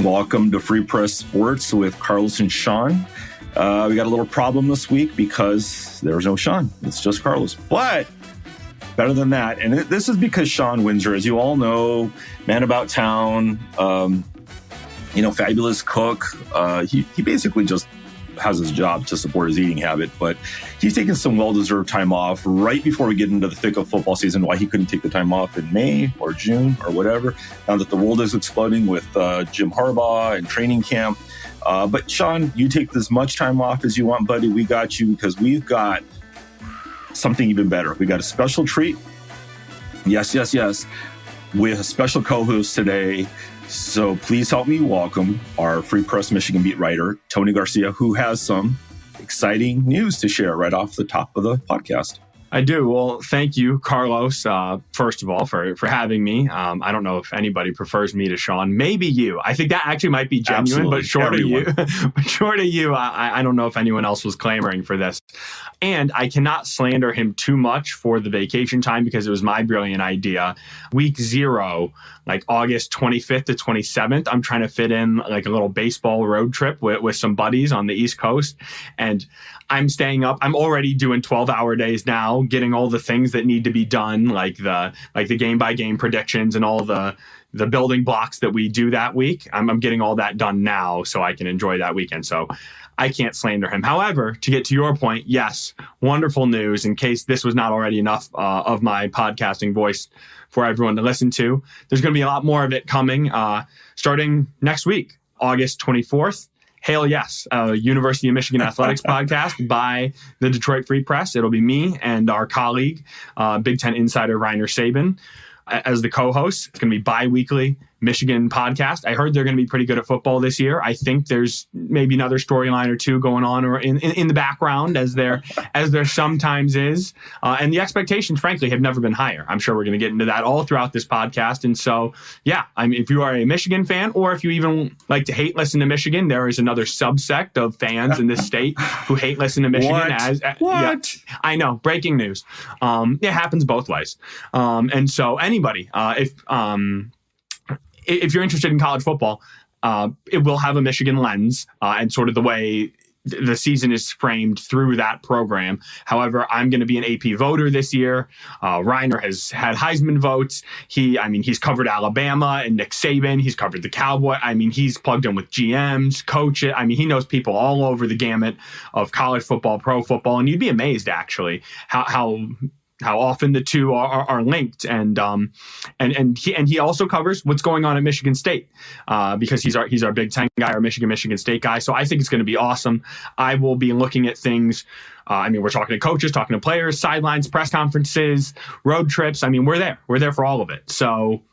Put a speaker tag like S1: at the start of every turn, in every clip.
S1: Welcome to Free Press Sports with Carlos and Shawn. We got a little problem this week because there was no Shawn. It's just Carlos. But better than that, and this is because Shawn Windsor, as you all know, man about town, fabulous cook. He basically just has his job to support his eating habit, but he's taking some well-deserved time off right before we get into the thick of football season. Why he couldn't take the time off in May or June or whatever, now that the world is exploding with Jim Harbaugh and training camp. But Shawn, you take as much time off as you want, buddy. We got you because we've got something even better. We got a special treat. Yes. We have a special co-host today. So please help me welcome our Free Press Michigan beat writer, Tony Garcia, who has some exciting news to share right off the top of the podcast.
S2: I do. Well, thank you, Carlos, first of all, for having me. I don't know if anybody prefers me to Shawn. Maybe you. I think that actually might be genuine,
S1: Absolutely.
S2: But short of you, I don't know if anyone else was clamoring for this. And I cannot slander him too much for the vacation time because it was my brilliant idea. Week 0, like August 25th to 27th, I'm trying to fit in like a little baseball road trip with some buddies on the East Coast. And I'm staying up. I'm already doing 12-hour days now, getting all the things that need to be done, like the game-by-game predictions and all the building blocks that we do that week. I'm getting all that done now so I can enjoy that weekend. So I can't slander him. However, to get to your point, yes, wonderful news. In case this was not already enough of my podcasting voice for everyone to listen to, there's going to be a lot more of it coming starting next week, August 24th. Hail Yes, a University of Michigan athletics podcast by the Detroit Free Press. It'll be me and our colleague, Big Ten insider Reiner Saban, as the co-host. It's going to be bi-weekly Michigan podcast. I heard they're going to be pretty good at football this year. I think there's maybe another storyline or two going on or in the background as there sometimes is. And the expectations, frankly, have never been higher. I'm sure we're going to get into that all throughout this podcast. And so, yeah, I mean, if you are a Michigan fan or if you even like to hate listen to Michigan, there is another subsect of fans in this state who hate listen to Michigan.
S1: What?
S2: Yeah, I know. Breaking news. It happens both ways. And so anybody, if you're interested in college football, it will have a Michigan lens and sort of the way the season is framed through that program. However, I'm going to be an AP voter this year. Reiner has had Heisman votes. He's covered Alabama and Nick Saban. He's covered the Cowboy. He's plugged in with GMs, coaches. He knows people all over the gamut of college football, pro football, and you'd be amazed actually how often the two are linked, and he also covers what's going on at Michigan State because he's our Big Ten guy, our Michigan State guy. So I think it's going to be awesome. I will be looking at things. We're talking to coaches, talking to players, sidelines, press conferences, road trips. We're there for all of it. So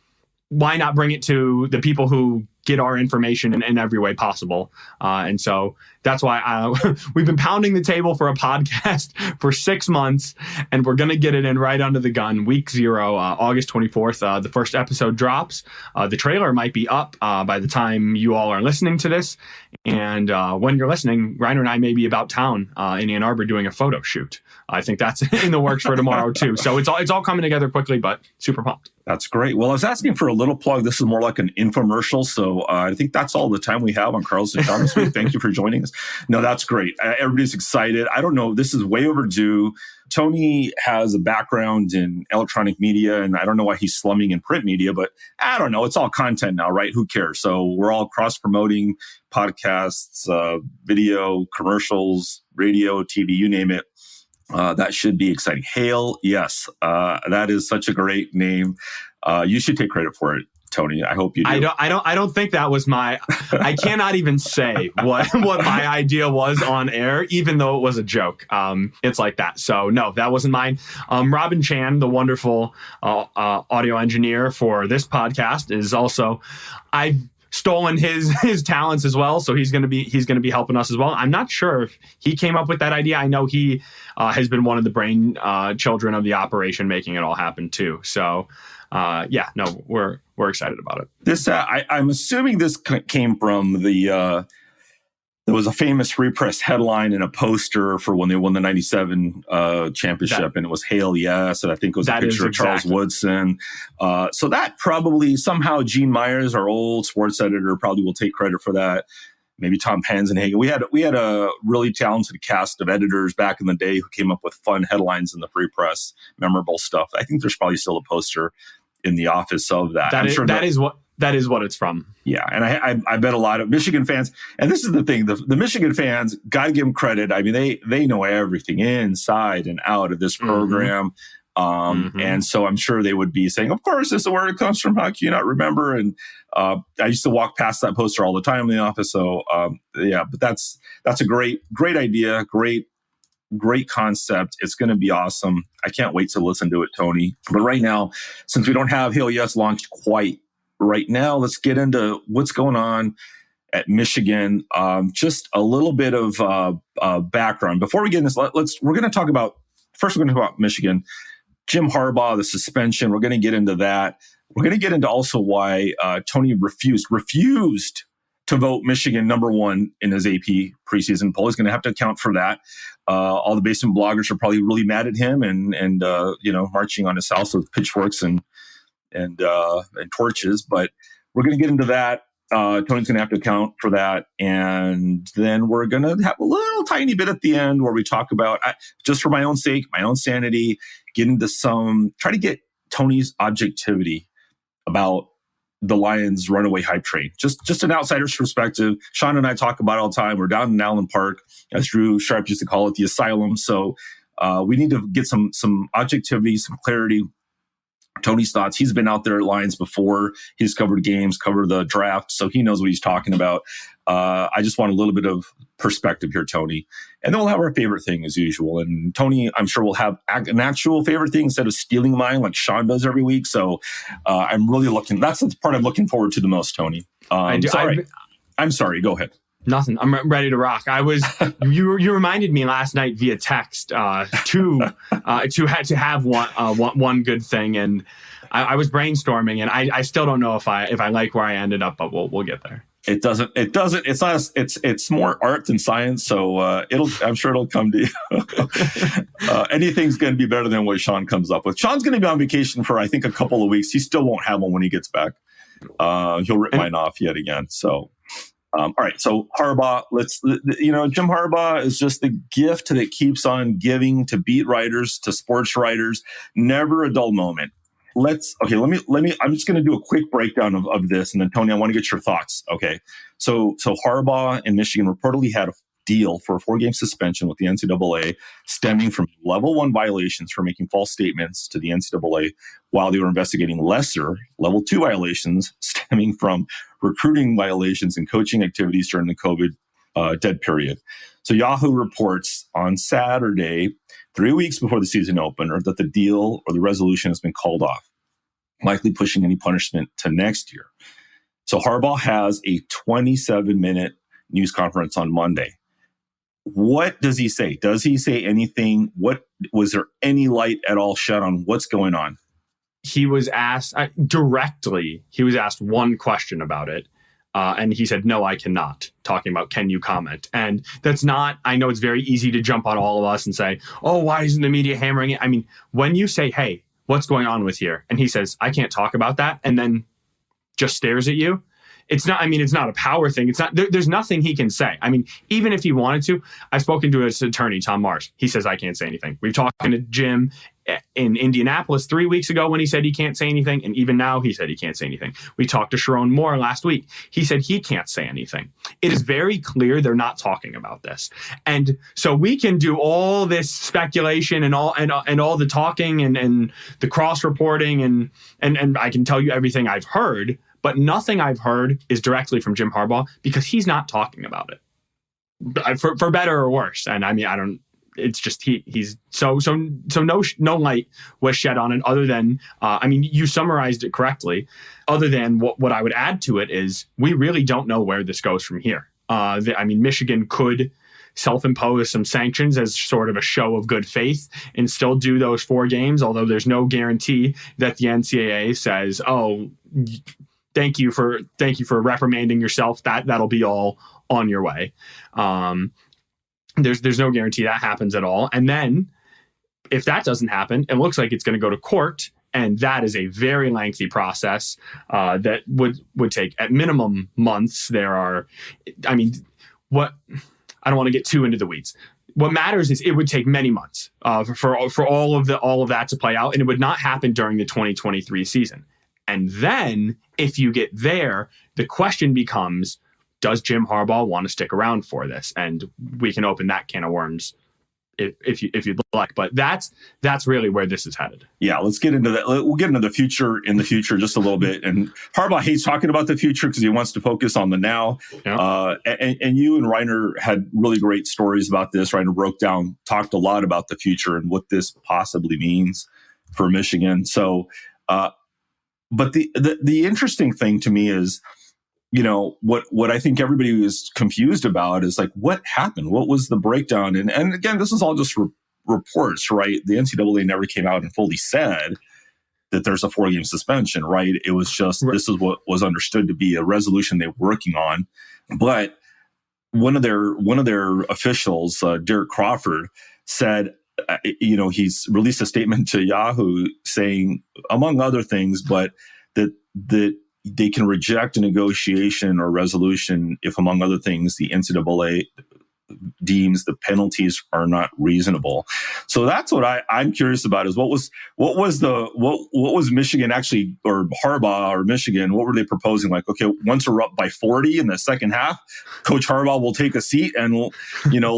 S2: why not bring it to the people who get our information in every way possible? And so that's why we've been pounding the table for a podcast for 6 months, and we're going to get it in right under the gun. Week 0, August 24th, the first episode drops. The trailer might be up by the time you all are listening to this. And when you're listening, Reiner and I may be about town in Ann Arbor doing a photo shoot. I think that's in the works for tomorrow too. So it's all coming together quickly, but super pumped.
S1: That's great. Well, I was asking for a little plug. This is more like an infomercial. So I think that's all the time we have on Carlos and Shawn this week. Thank you for joining us. No, that's great. Everybody's excited. I don't know. This is way overdue. Tony has a background in electronic media, and I don't know why he's slumming in print media, but I don't know. It's all content now, right? Who cares? So we're all cross-promoting podcasts, video, commercials, radio, TV, you name it. That should be exciting. Hail Yes. That is such a great name. You should take credit for it, Tony. I hope you do.
S2: I don't think that was I cannot even say what my idea was on air, even though it was a joke. It's like that. So no, that wasn't mine. Robin Chan, the wonderful audio engineer for this podcast, is also, I've stolen his talents as well. So he's going to be helping us as well. I'm not sure if he came up with that idea. I know he has been one of the brain children of the operation, making it all happen too. So we're excited about it.
S1: This I'm assuming this came from the There was a famous Free Press headline and a poster for when they won the 97 championship, and it was "Hail Yes," and I think it was a picture of Charles Woodson. So that probably somehow Gene Myers, our old sports editor, probably will take credit for that. Maybe Tom Panzenhagen. We had a really talented cast of editors back in the day who came up with fun headlines in the Free Press, memorable stuff. I think there's probably still a poster in the office of that.
S2: That is what it's from.
S1: Yeah, and I bet a lot of Michigan fans, and this is the thing, the Michigan fans, got to give them credit. I mean, they know everything inside and out of this program. And so I'm sure they would be saying, of course, this is where it comes from. How can you not remember? And I used to walk past that poster all the time in the office. So but that's a great idea. Great concept. It's going to be awesome. I can't wait to listen to it, Tony. But right now, since we don't have Hail Yes launched quite right now, let's get into what's going on at Michigan. Just a little bit of background. Before we get into this, we're going to talk about Michigan. Jim Harbaugh, the suspension. We're going to get into that. We're going to get into also why Tony refused to vote Michigan number one in his AP preseason poll. He's going to have to account for that. All the basement bloggers are probably really mad at him and marching on his house with pitchforks and torches. But we're going to get into that. Tony's going to have to account for that. And then we're going to have a little tiny bit at the end where we talk about, just for my own sake, my own sanity, get into try to get Tony's objectivity about the Lions runaway hype train. Just an outsider's perspective. Shawn and I talk about it all the time. We're down in Allen Park, as Drew Sharp used to call it, the asylum. So we need to get some objectivity, some clarity. Tony's thoughts. He's been out there at Lions before. He's covered games, covered the draft, so he knows what he's talking about. I just want a little bit of perspective here, Tony. And then we'll have our favorite thing as usual. And Tony, I'm sure will have an actual favorite thing instead of stealing mine like Shawn does every week. So I'm really that's the part I'm looking forward to the most, Tony. I'm sorry. Go ahead.
S2: Nothing. I'm ready to rock. You reminded me last night via text to have one good thing, and I was brainstorming, and I still don't know if I like where I ended up, but we'll get there.
S1: It doesn't. It's not. It's more art than science. So I'm sure it'll come to you. Anything's going to be better than what Shawn comes up with. Shawn's going to be on vacation for I think a couple of weeks. He still won't have one when he gets back. He'll rip mine off yet again. So. All right, so Harbaugh, Jim Harbaugh is just the gift that keeps on giving to beat writers, to sports writers. Never a dull moment. Let me. I'm just going to do a quick breakdown of this, and then Tony, I want to get your thoughts. Okay, so Harbaugh in Michigan reportedly had a deal for a 4-game suspension with the NCAA stemming from level 1 violations for making false statements to the NCAA while they were investigating lesser level 2 violations stemming from recruiting violations and coaching activities during the COVID dead period. So Yahoo reports on Saturday, 3 weeks before the season opener, that the deal or the resolution has been called off, likely pushing any punishment to next year. So Harbaugh has a 27-minute news conference on Monday. What does he say? Does he say anything? Was there any light at all shed on what's going on?
S2: He was asked directly. He was asked one question about it, and he said, "No, I cannot." Talking about, can you comment? And that's not. I know it's very easy to jump on all of us and say, "Oh, why isn't the media hammering it?" I mean, when you say, "Hey, what's going on with here?" and he says, "I can't talk about that," and then just stares at you. It's not. I mean, it's not a power thing. It's not. There's nothing he can say. I mean, even if he wanted to, I've spoken to his attorney, Tom Mars. He says I can't say anything. We've talked to Jim in Indianapolis 3 weeks ago when he said he can't say anything, and even now he said he can't say anything. We talked to Shawn Moore last week. He said he can't say anything. It is very clear they're not talking about this, and so we can do all this speculation and all the talking and the cross reporting and I can tell you everything I've heard. But nothing I've heard is directly from Jim Harbaugh because he's not talking about it, for better or worse. And I mean, I don't. It's just he's so no light was shed on it other than I mean, you summarized it correctly. Other than what I would add to it is we really don't know where this goes from here. I mean, Michigan could self-impose some sanctions as sort of a show of good faith and still do those 4 games, although there's no guarantee that the NCAA says, "Oh, thank you for reprimanding yourself. That'll be all on your way. There's no guarantee that happens at all. And then if that doesn't happen, it looks like it's going to go to court. And that is a very lengthy process that would take at minimum months. I don't want to get too into the weeds. What matters is it would take many months for all of that to play out, and it would not happen during the 2023 season. And then if you get there, the question becomes, does Jim Harbaugh want to stick around for this? And we can open that can of worms if you'd like, but that's really where this is headed.
S1: Yeah, let's get into that. We'll get into the future just a little bit. And Harbaugh hates talking about the future because he wants to focus on the now. Yeah. And you and Reiner had really great stories about this. Reiner talked a lot about the future and what this possibly means for Michigan. So, but the interesting thing to me is, what I think everybody was confused about is like, what happened? What was the breakdown? And again, this is all just reports, right? The NCAA never came out and fully said that there's a 4-game suspension, right? It was just, This is what was understood to be a resolution they were working on. But one of their officials, Derek Crawford, said, he's released a statement to Yahoo saying, among other things, but that they can reject a negotiation or resolution if, among other things, the NCAA deems the penalties are not reasonable. So that's what I'm curious about is what was Michigan actually, or Harbaugh or Michigan, what were they proposing? Like, okay, once we're up by 40 in the second half, Coach Harbaugh will take a seat and will,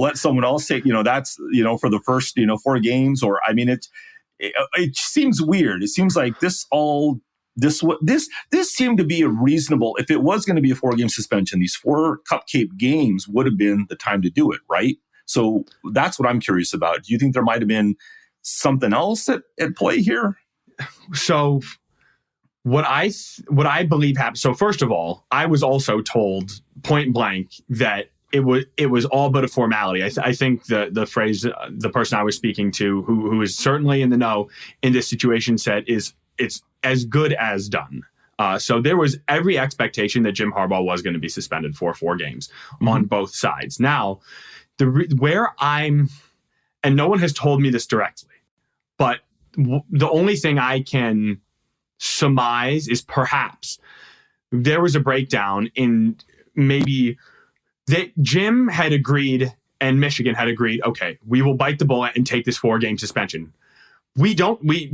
S1: let someone else take, that's, for the first, 4 games. Or, I mean, it seems weird. It seems like this seemed to be a reasonable, if it was going to be a 4-game suspension, these 4 cupcake games would have been the time to do it, right? So that's what I'm curious about. Do you think there might have been something else at play here?
S2: So what I believe happened. So first of all, I was also told point blank that it was all but a formality. I think the phrase, the person I was speaking to, who is certainly in the know in this situation, said it's as good as done. So there was every expectation that Jim Harbaugh was going to be suspended for 4 games on both sides. Now, and no one has told me this directly, but the only thing I can surmise is perhaps there was a breakdown in maybe that Jim had agreed and Michigan had agreed, okay, we will bite the bullet and take this 4-game suspension.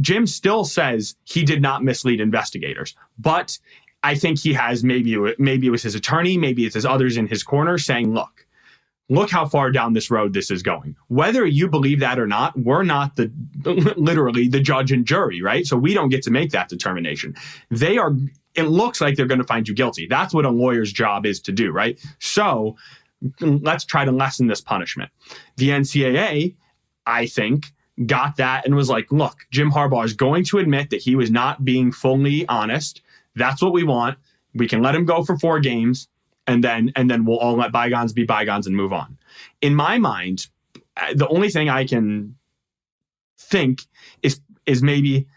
S2: Jim still says he did not mislead investigators, but I think he has, maybe it was his attorney, maybe it's his others in his corner saying, look how far down this road this is going. Whether you believe that or not, we're not literally the judge and jury, right? So we don't get to make that determination. It looks like they're going to find you guilty. That's what a lawyer's job is to do, right? So let's try to lessen this punishment. The NCAA, I think, got that and was like, look, Jim Harbaugh is going to admit that he was not being fully honest. That's what we want. We can let him go for 4 games and then we'll all let bygones be bygones and move on. In my mind, the only thing I can think is maybe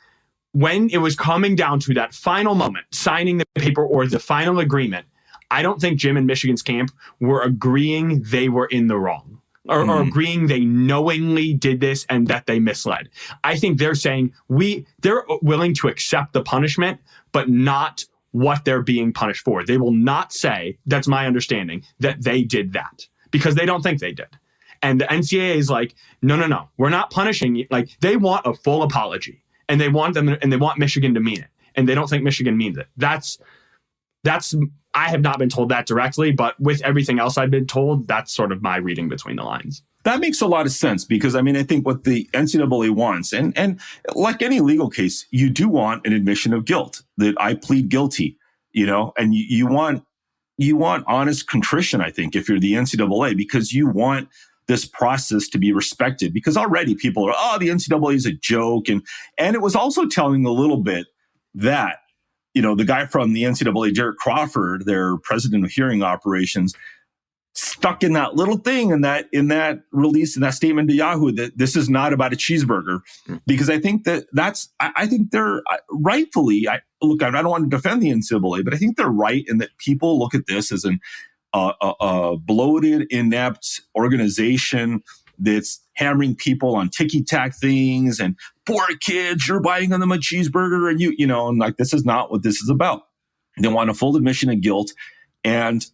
S2: when it was coming down to that final moment, signing the paper or the final agreement, I don't think Jim and Michigan's camp were agreeing they were in the wrong. Or agreeing they knowingly did this and that they misled. I think they're saying they're willing to accept the punishment, but not what they're being punished for. They will not say, that's my understanding, that they did that because they don't think they did. And the NCAA is like, no, we're not punishing you. Like, they want a full apology and they want Michigan to mean it. And they don't think Michigan means it. That's I have not been told that directly, but with everything else I've been told, that's sort of my reading between the lines.
S1: That makes a lot of sense because, I mean, I think what the NCAA wants, and like any legal case, you do want an admission of guilt, that I plead guilty, and you want honest contrition, I think, if you're the NCAA, because you want this process to be respected, because already people are, the NCAA is a joke. And it was also telling a little bit that, the guy from the NCAA, Derek Crawford, their president of hearing operations, stuck in that little thing in that release, in that statement to Yahoo, that this is not about a cheeseburger, because I think I think they're rightfully, I don't want to defend the NCAA, but I think they're right in that people look at this as a bloated, inept organization that's hammering people on ticky-tack things and poor kids, you're buying them a cheeseburger and and like, this is not what this is about. They want a full admission of guilt. And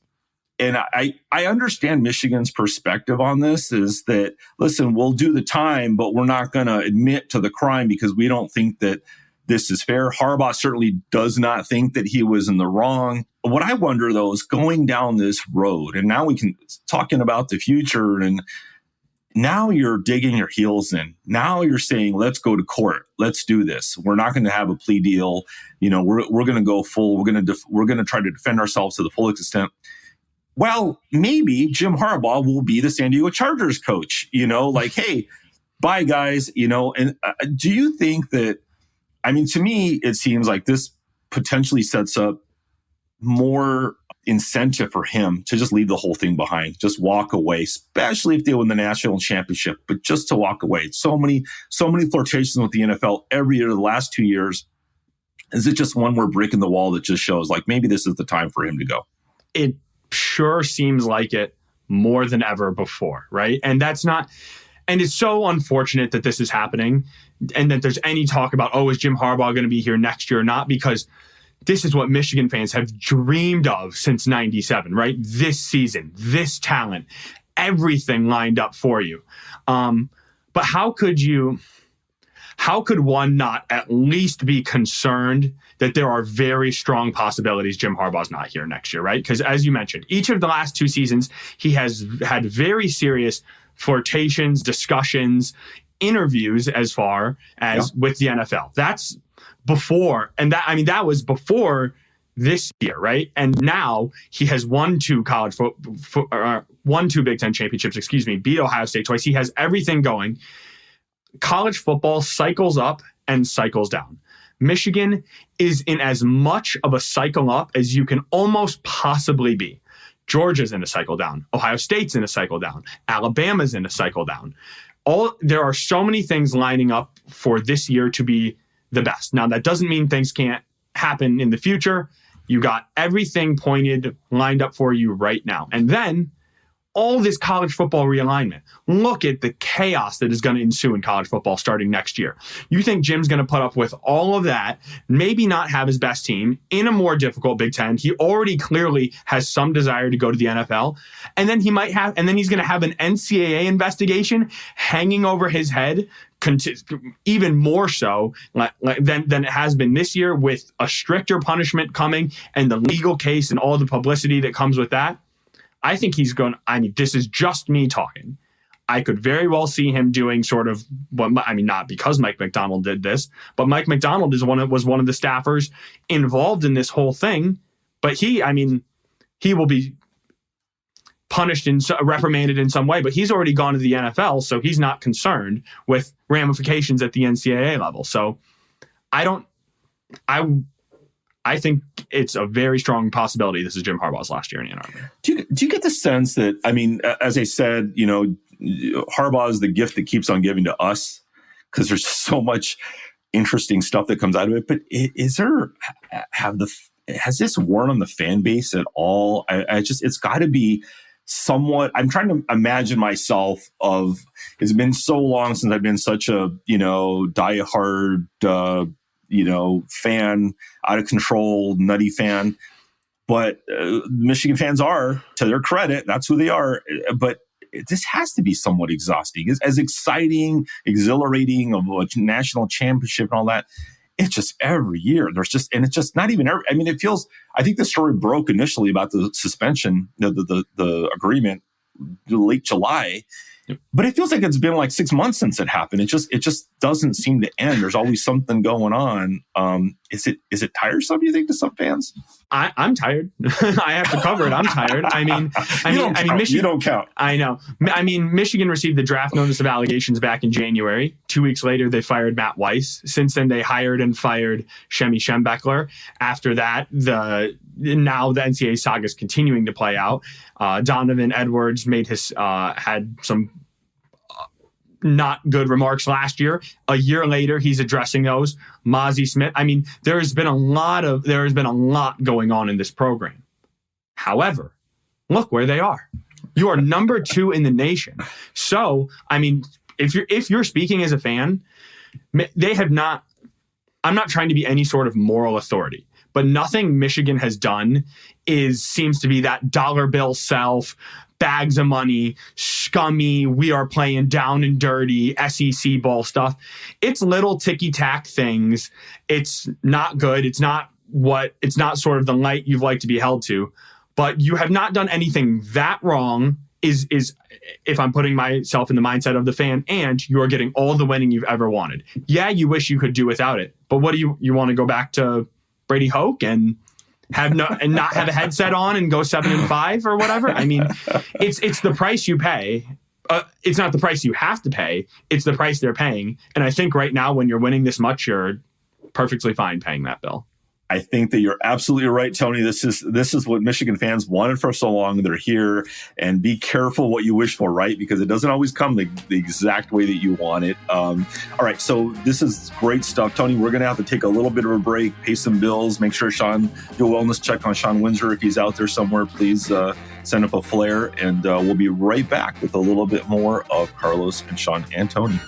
S1: I understand Michigan's perspective on this is that, listen, we'll do the time, but we're not going to admit to the crime because we don't think that this is fair. Harbaugh certainly does not think that he was in the wrong. What I wonder, though, is going down this road, and now we can talking about the future, and now you're digging your heels in. Now you're saying, let's go to court. Let's do this. We're not going to have a plea deal. We're going to go full. We're going to try to defend ourselves to the full extent. Well, maybe Jim Harbaugh will be the San Diego Chargers coach, like, hey, bye guys, and do you think that, to me, it seems like this potentially sets up more incentive for him to just leave the whole thing behind, just walk away, especially if they win the national championship, but just to walk away. So many flirtations with the NFL every year, the last 2 years. Is it just one more brick in the wall that just shows like maybe this is the time for him to go?
S2: It sure seems like it more than ever before, right? And it's so unfortunate that this is happening and that there's any talk about, is Jim Harbaugh going to be here next year or not? Because this is what Michigan fans have dreamed of since 97, right? This season, this talent, everything lined up for you. But how could one not at least be concerned that there are very strong possibilities Jim Harbaugh's not here next year, right? Because as you mentioned, each of the last 2 seasons, he has had very serious flirtations, discussions, interviews as far as with the NFL. That's before, and that was before this year, right? And now he has won 2 Big Ten championships, beat Ohio State twice. He has everything going. College football cycles up and cycles down. Michigan is in as much of a cycle up as you can almost possibly be. Georgia's in a cycle down. Ohio State's in a cycle down. Alabama's in a cycle down. There are so many things lining up for this year to be the best. Now, that doesn't mean things can't happen in the future. You got everything lined up for you right now. And then all this college football realignment. Look at the chaos that is going to ensue in college football starting next year. You think Jim's going to put up with all of that, maybe not have his best team in a more difficult Big Ten. He already clearly has some desire to go to the NFL. And then he's going to have an NCAA investigation hanging over his head, even more so than it has been this year, with a stricter punishment coming and the legal case and all the publicity that comes with that. I think he's going, this is just me talking. I could very well see him doing sort of not because Mike Macdonald did this, but Mike Macdonald was one of the staffers involved in this whole thing. But he will be punished reprimanded in some way, but he's already gone to the NFL, so he's not concerned with ramifications at the NCAA level. So I think it's a very strong possibility this is Jim Harbaugh's last year in Ann Arbor.
S1: Do you get the sense that, as I said, Harbaugh is the gift that keeps on giving to us because there's so much interesting stuff that comes out of it. But has this worn on the fan base at all? It's got to be somewhat. I'm trying to imagine myself it's been so long since I've been such a diehard fan, out of control, nutty fan. But Michigan fans are, to their credit, that's who they are. But this has to be somewhat exhausting. It's as exciting, exhilarating of a national championship and all that. It's just every year. It's just not even every. It feels. I think the story broke initially about the suspension, the agreement, late July. But it feels like it's been like 6 months since it happened. It just doesn't seem to end. There's always something going on. Is it tiresome, you think, to some fans?
S2: I'm tired. I have to cover it. I'm tired. Michigan,
S1: you don't count.
S2: I know. Michigan received the draft notice of allegations back in January. 2 weeks later, they fired Matt Weiss. Since then, they hired and fired Shemi Schembechler. After that, now the NCAA saga is continuing to play out. Donovan Edwards had some not good remarks last year. A year later, he's addressing those. Mozzie Smith. There has been a lot going on in this program. However, look where they are. You are number 2 in the nation. So, I mean, if you're speaking as a fan, they have not, I'm not trying to be any sort of moral authority, but nothing Michigan has done seems to be that dollar bill self, bags of money, scummy, we are playing down and dirty, SEC ball stuff. It's little ticky-tack things. It's not good. It's not sort of the light you've liked to be held to, but you have not done anything that wrong is if I'm putting myself in the mindset of the fan, and you're getting all the winning you've ever wanted. Yeah, you wish you could do without it, but what do you want to go back to Brady Hoke and not have a headset on and go 7-5 or whatever? I mean, it's the price you pay. It's not the price you have to pay. It's the price they're paying. And I think right now, when you're winning this much, you're perfectly fine paying that bill.
S1: I think that you're absolutely right, Tony. This is what Michigan fans wanted for so long. They're here, and be careful what you wish for, right? Because it doesn't always come the exact way that you want it. All right, so this is great stuff, Tony. We're going to have to take a little bit of a break, pay some bills, make sure Shawn, do a wellness check on Shawn Windsor. If he's out there somewhere, please send up a flare, and we'll be right back with a little bit more of Carlos and Shawn and Tony.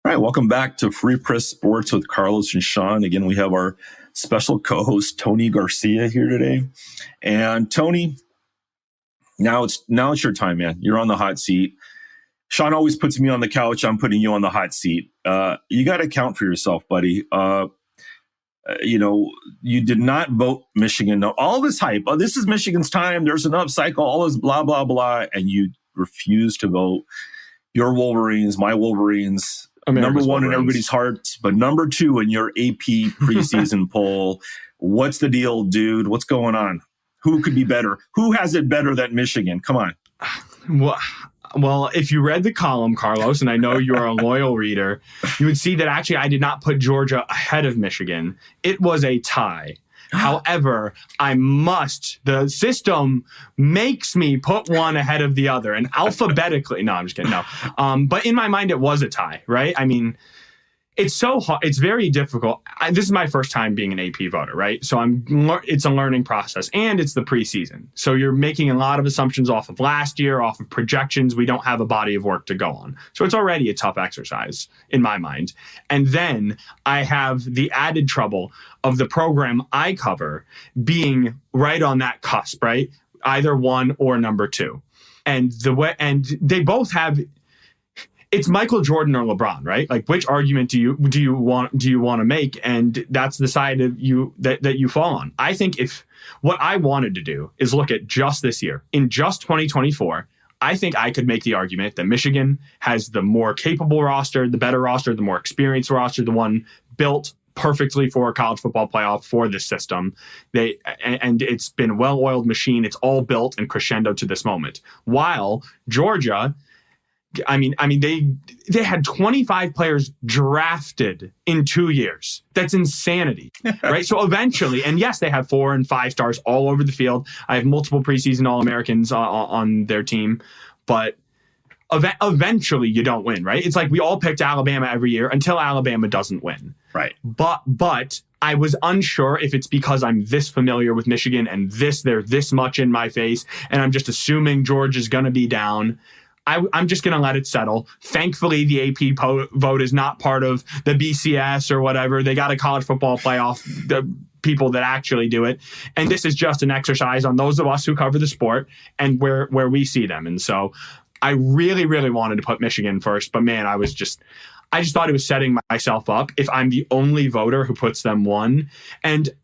S1: All right, welcome back to Free Press Sports with Carlos and Shawn. Again, we have our special co-host, Tony Garcia, here today. And Tony, now it's your time, man. You're on the hot seat. Shawn always puts me on the couch. I'm putting you on the hot seat. You got to account for yourself, buddy. You did not vote Michigan. All this hype. Oh, this is Michigan's time. There's an up cycle. All this blah, blah, blah. And you refuse to vote your Wolverines, my Wolverines. Number one in everybody's hearts, but number 2 in your AP preseason poll. What's the deal, dude? What's going on? Who could be better? Who has it better than Michigan? Come on.
S2: Well, if you read the column, Carlos, and I know you're a loyal reader, you would see that actually I did not put Georgia ahead of Michigan. It was a tie. However, the system makes me put one ahead of the other, and alphabetically, no, I'm just kidding, no. But in my mind, it was a tie, right? I mean, it's so hard. It's very difficult. This is my first time being an AP voter, right? So it's a learning process, and it's the preseason. So you're making a lot of assumptions off of last year, off of projections. We don't have a body of work to go on. So it's already a tough exercise in my mind. And then I have the added trouble of the program I cover being right on that cusp, right? Either 1 or number 2. And they both have. It's Michael Jordan or LeBron, right? Like, which argument do you want to make? And that's the side of you that you fall on. I think what I wanted to do is look at just this year, in just 2024, I think I could make the argument that Michigan has the more capable roster, the better roster, the more experienced roster, the one built perfectly for a college football playoff for this system. And it's been a well-oiled machine. It's all built and crescendo to this moment. While Georgia, I mean, they had 25 players drafted in 2 years. That's insanity, right? So eventually, and yes, they have 4 and 5 stars all over the field. I have multiple preseason All-Americans on their team, but eventually you don't win, right? It's like we all picked Alabama every year until Alabama doesn't win.
S1: Right.
S2: But I was unsure if it's because I'm this familiar with Michigan and they're this much in my face, and I'm just assuming Georgia's going to be down. I'm just going to let it settle. Thankfully, the AP vote is not part of the BCS or whatever. They got a college football playoff, the people that actually do it. And this is just an exercise on those of us who cover the sport and where we see them. And so I really, really wanted to put Michigan first. But man, I just thought it was setting myself up if I'm the only voter who puts them 1. And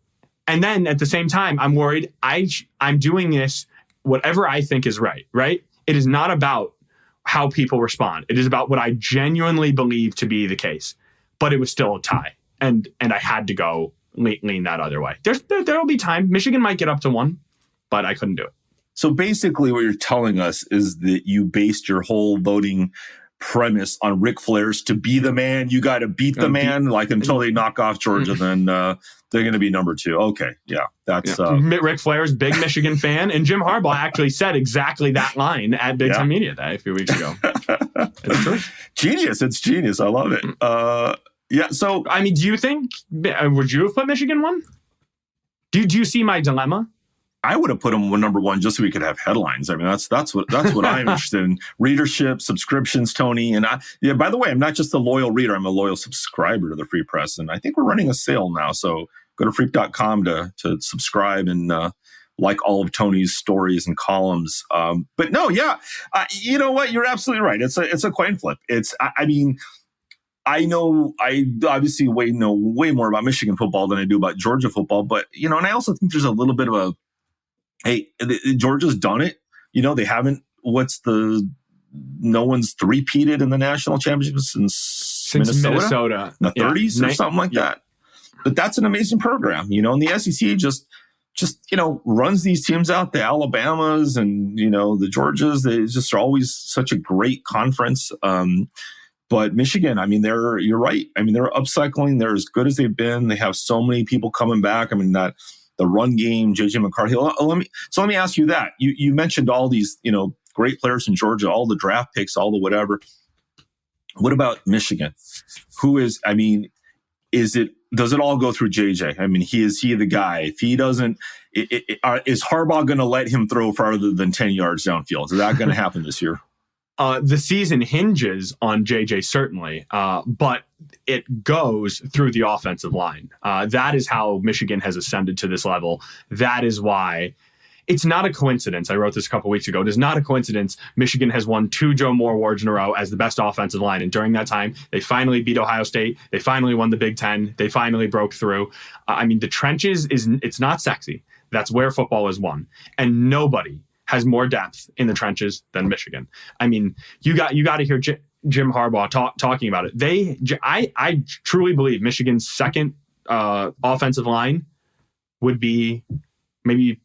S2: then at the same time, I'm worried I'm doing this whatever I think is right? It is not about how people respond. It is about what I genuinely believe to be the case. But it was still a tie. And I had to go lean that other way. There'll be time. Michigan might get up to 1, but I couldn't do it.
S1: So basically what you're telling us is that you based your whole voting premise on Ric Flair's to be the man, you got to beat the man. Like until they knock off Georgia, then they're going to be number 2. Okay, yeah, that's
S2: Ric Flair's big Michigan fan, and Jim Harbaugh actually said exactly that line at Big Ten Media Day a few weeks ago. It's true.
S1: Genius! It's genius. I love it. Yeah. So
S2: I mean, do you think would you have put Michigan 1? Do you see my dilemma?
S1: I would have put them number 1 just so we could have headlines. I mean, that's what I'm interested in. Readership, subscriptions, Tony. And by the way, I'm not just a loyal reader. I'm a loyal subscriber to the Free Press. And I think we're running a sale now. So go to freep.com to subscribe and like all of Tony's stories and columns. But no, yeah. You know what? You're absolutely right. It's a coin flip. I know I obviously know way more about Michigan football than I do about Georgia football. But, and I also think there's a little bit of hey, Georgia's done it. They haven't. No one's three-peated in the national championship since Minnesota in the 30s or something like that. But that's an amazing program, and the SEC just runs these teams out. The Alabamas and the Georgias, they just are always such a great conference. But Michigan, I mean, you're right. I mean, they're upcycling. They're as good as they've been. They have so many people coming back. I mean, the run game, JJ McCarthy. Let me ask you that. You mentioned all these, great players in Georgia, all the draft picks, all the whatever. What about Michigan? Does it all go through JJ? I mean, is he the guy? If he doesn't, is Harbaugh going to let him throw farther than 10 yards downfield? Is that going to happen this year?
S2: The season hinges on JJ, certainly, but it goes through the offensive line. That is how Michigan has ascended to this level. That is why it's not a coincidence. I wrote this a couple weeks ago. It is not a coincidence. Michigan has won 2 Joe Moore Awards in a row as the best offensive line. And during that time, they finally beat Ohio State. They finally won the Big Ten. They finally broke through. I mean, the trenches it's not sexy. That's where football is won. And nobody has more depth in the trenches than Michigan. I mean, you got to hear Jim Harbaugh talking about it. I truly believe Michigan's second offensive line would be maybe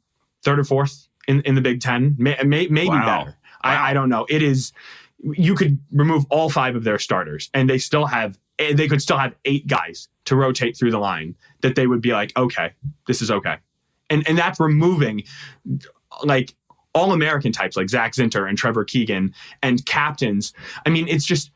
S2: 3rd or 4th in the Big Ten, maybe better. I don't know. It is. You could remove all 5 of their starters, and they could still have 8 guys to rotate through the line that they would be like, okay, this is okay, and that's removing like all-American types like Zach Zinter and Trevor Keegan and captains. I mean, it's just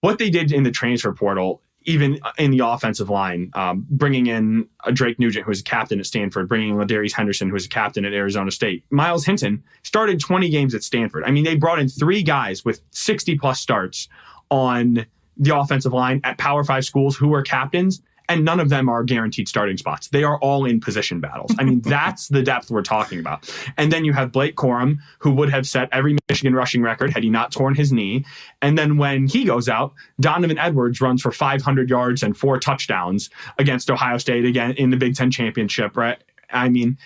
S2: what they did in the transfer portal, even in the offensive line, bringing in Drake Nugent, who was a captain at Stanford, bringing in Ladarius Henderson, who was a captain at Arizona State. Miles Hinton started 20 games at Stanford. I mean, they brought in 3 guys with 60-plus starts on the offensive line at Power 5 schools who were captains, and none of them are guaranteed starting spots. They are all in position battles. I mean, that's the depth we're talking about. And then you have Blake Corum, who would have set every Michigan rushing record had he not torn his knee. And then when he goes out, Donovan Edwards runs for 500 yards and 4 touchdowns against Ohio State again in the Big Ten championship, right? I mean,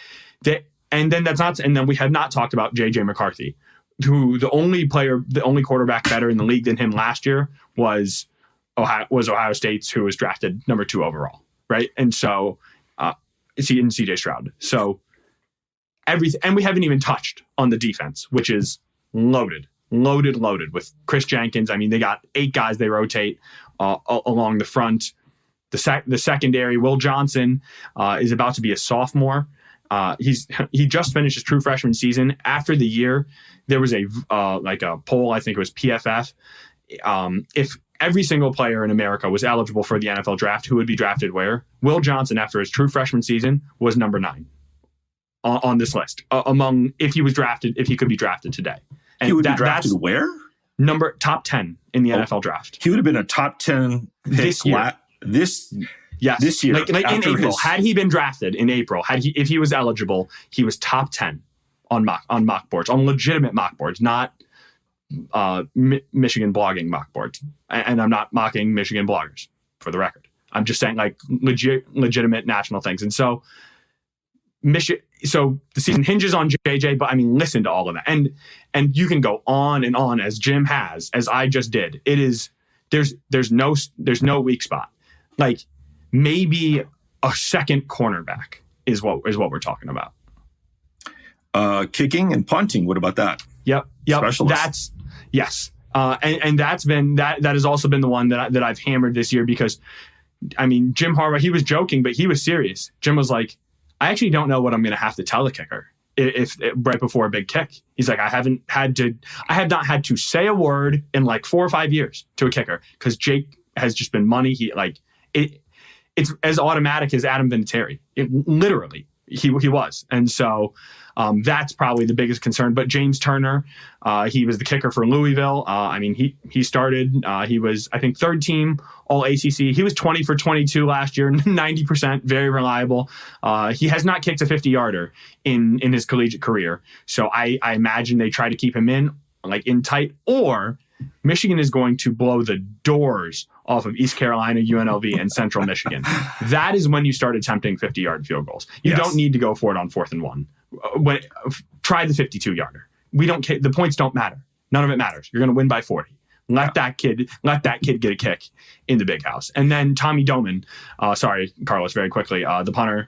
S2: and then we have not talked about JJ McCarthy, who the only quarterback better in the league than him last year was Ohio State's, who was drafted number 2 overall, right? And so, CJ Stroud. So and we haven't even touched on the defense, which is loaded with Chris Jenkins. I mean, they got 8 guys they rotate along the front. The secondary, Will Johnson is about to be a sophomore. He just finished his true freshman season. After the year, there was a poll, I think it was PFF. If every single player in America was eligible for the NFL draft, who would be drafted where? Will Johnson, after his true freshman season, was number 9 on this list. If he could be drafted today. And
S1: he would be drafted where?
S2: Top 10 in the NFL draft.
S1: He would have been a top 10 pick
S2: this year.
S1: This year.
S2: Like in April. Had he been drafted in April, if he was eligible, he was top 10 on mock boards, on legitimate mock boards, not Michigan blogging mock boards. And I'm not mocking Michigan bloggers, for the record. I'm just saying like legitimate national things. And so so the season hinges on JJ, but I mean, listen to all of that. And you can go on and on as Jim has, as I just did. It is, there's no weak spot. Like maybe a second cornerback is what we're talking about. Kicking
S1: and punting. What about that?
S2: Yep.
S1: Specialist.
S2: Yes. And that has also been the one that I've hammered this year because, I mean, Jim Harbaugh, he was joking, but he was serious. Jim was like, I actually don't know what I'm going to have to tell the kicker if right before a big kick. He's like, I have not had to say a word in like 4 or 5 years to a kicker because Jake has just been money. It's as automatic as Adam Vinatieri. Literally, he was. And so that's probably the biggest concern. But James Turner, he was the kicker for Louisville. I mean, he started. He was, I think, third team All ACC. He was 20 for 22 last year, 90%, very reliable. He has not kicked a 50-yarder in his collegiate career. So I imagine they try to keep him in tight, or Michigan is going to blow the doors off of East Carolina, UNLV, and Central Michigan. That is when you start attempting 50-yard field goals. You don't need to go for it on 4th and 1. Try the 52-yarder. We don't care. The points don't matter. None of it matters. You're going to win by 40. Let that kid get a kick in the big house. And then Tommy Doman, sorry, Carlos, very quickly, the punter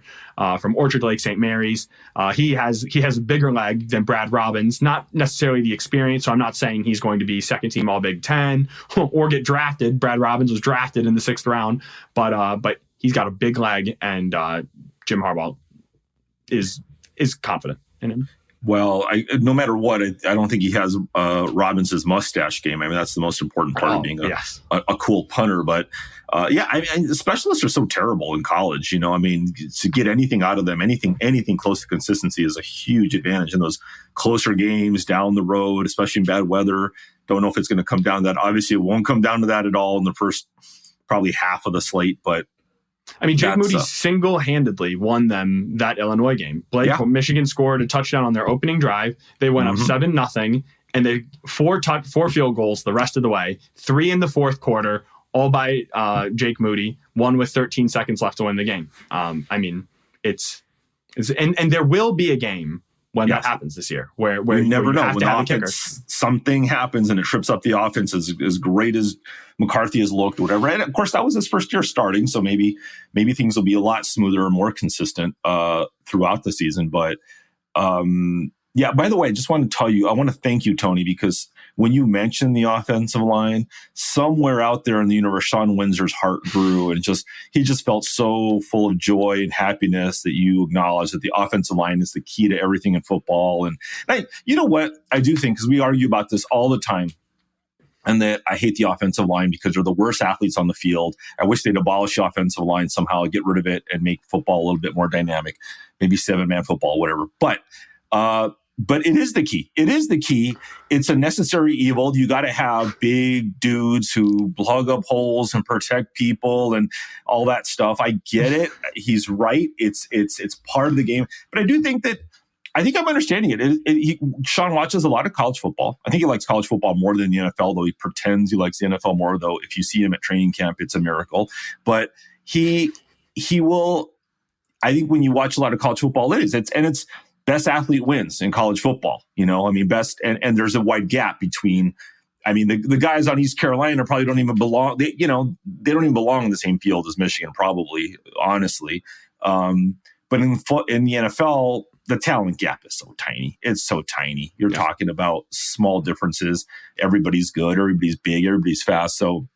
S2: from Orchard Lake St. Mary's. He has a bigger leg than Brad Robbins, not necessarily the experience. So I'm not saying he's going to be second team All Big Ten or get drafted. Brad Robbins was drafted in the 6th round, but he's got a big leg, and Jim Harbaugh is confident in him.
S1: Well, no matter what, I don't think he has Robbins' mustache game. I mean, that's the most important part of being a cool punter. But the specialists are so terrible in college. I mean, to get anything out of them, anything close to consistency is a huge advantage in those closer games down the road, especially in bad weather. Don't know if it's going to come down to that. Obviously, it won't come down to that at all in the first probably half of the slate, but
S2: I mean, Jake Moody single-handedly won them that Illinois game. Michigan scored a touchdown on their opening drive. They went up 7-0, and they four field goals the rest of the way. 3 in the 4th quarter, all by Jake Moody. 1 with 13 seconds left to win the game. I mean, it's there will be a game when that happens this year, where
S1: you never know.
S2: Have
S1: when
S2: to have
S1: offense, something happens and it trips up the offense as great as McCarthy has looked, whatever. And of course, that was his first year starting, so maybe things will be a lot smoother and more consistent throughout the season. But by the way, I just want to tell you, I want to thank you, Tony, because when you mentioned the offensive line, somewhere out there in the universe, Shawn Windsor's heart grew, and he just felt so full of joy and happiness that you acknowledged that the offensive line is the key to everything in football. And you know what? I do think, because we argue about this all the time, and that I hate the offensive line because they're the worst athletes on the field. I wish they'd abolish the offensive line somehow, get rid of it, and make football a little bit more dynamic, maybe 7-man football, whatever. But it is the key. It is the key. It's a necessary evil. You got to have big dudes who plug up holes and protect people and all that stuff. I get it. He's right. It's part of the game. But I do think that I'm understanding it. Shawn watches a lot of college football. I think he likes college football more than the NFL, though he pretends he likes the NFL more. Though if you see him at training camp, it's a miracle. But he will. I think when you watch a lot of college football, it's best athlete wins in college football. Best, and there's a wide gap between. I mean, the guys on East Carolina probably don't even belong. They don't even belong in the same field as Michigan, probably, honestly. But in the NFL, the talent gap is so tiny. It's so tiny. You're talking about small differences. Everybody's good. Everybody's big. Everybody's fast. So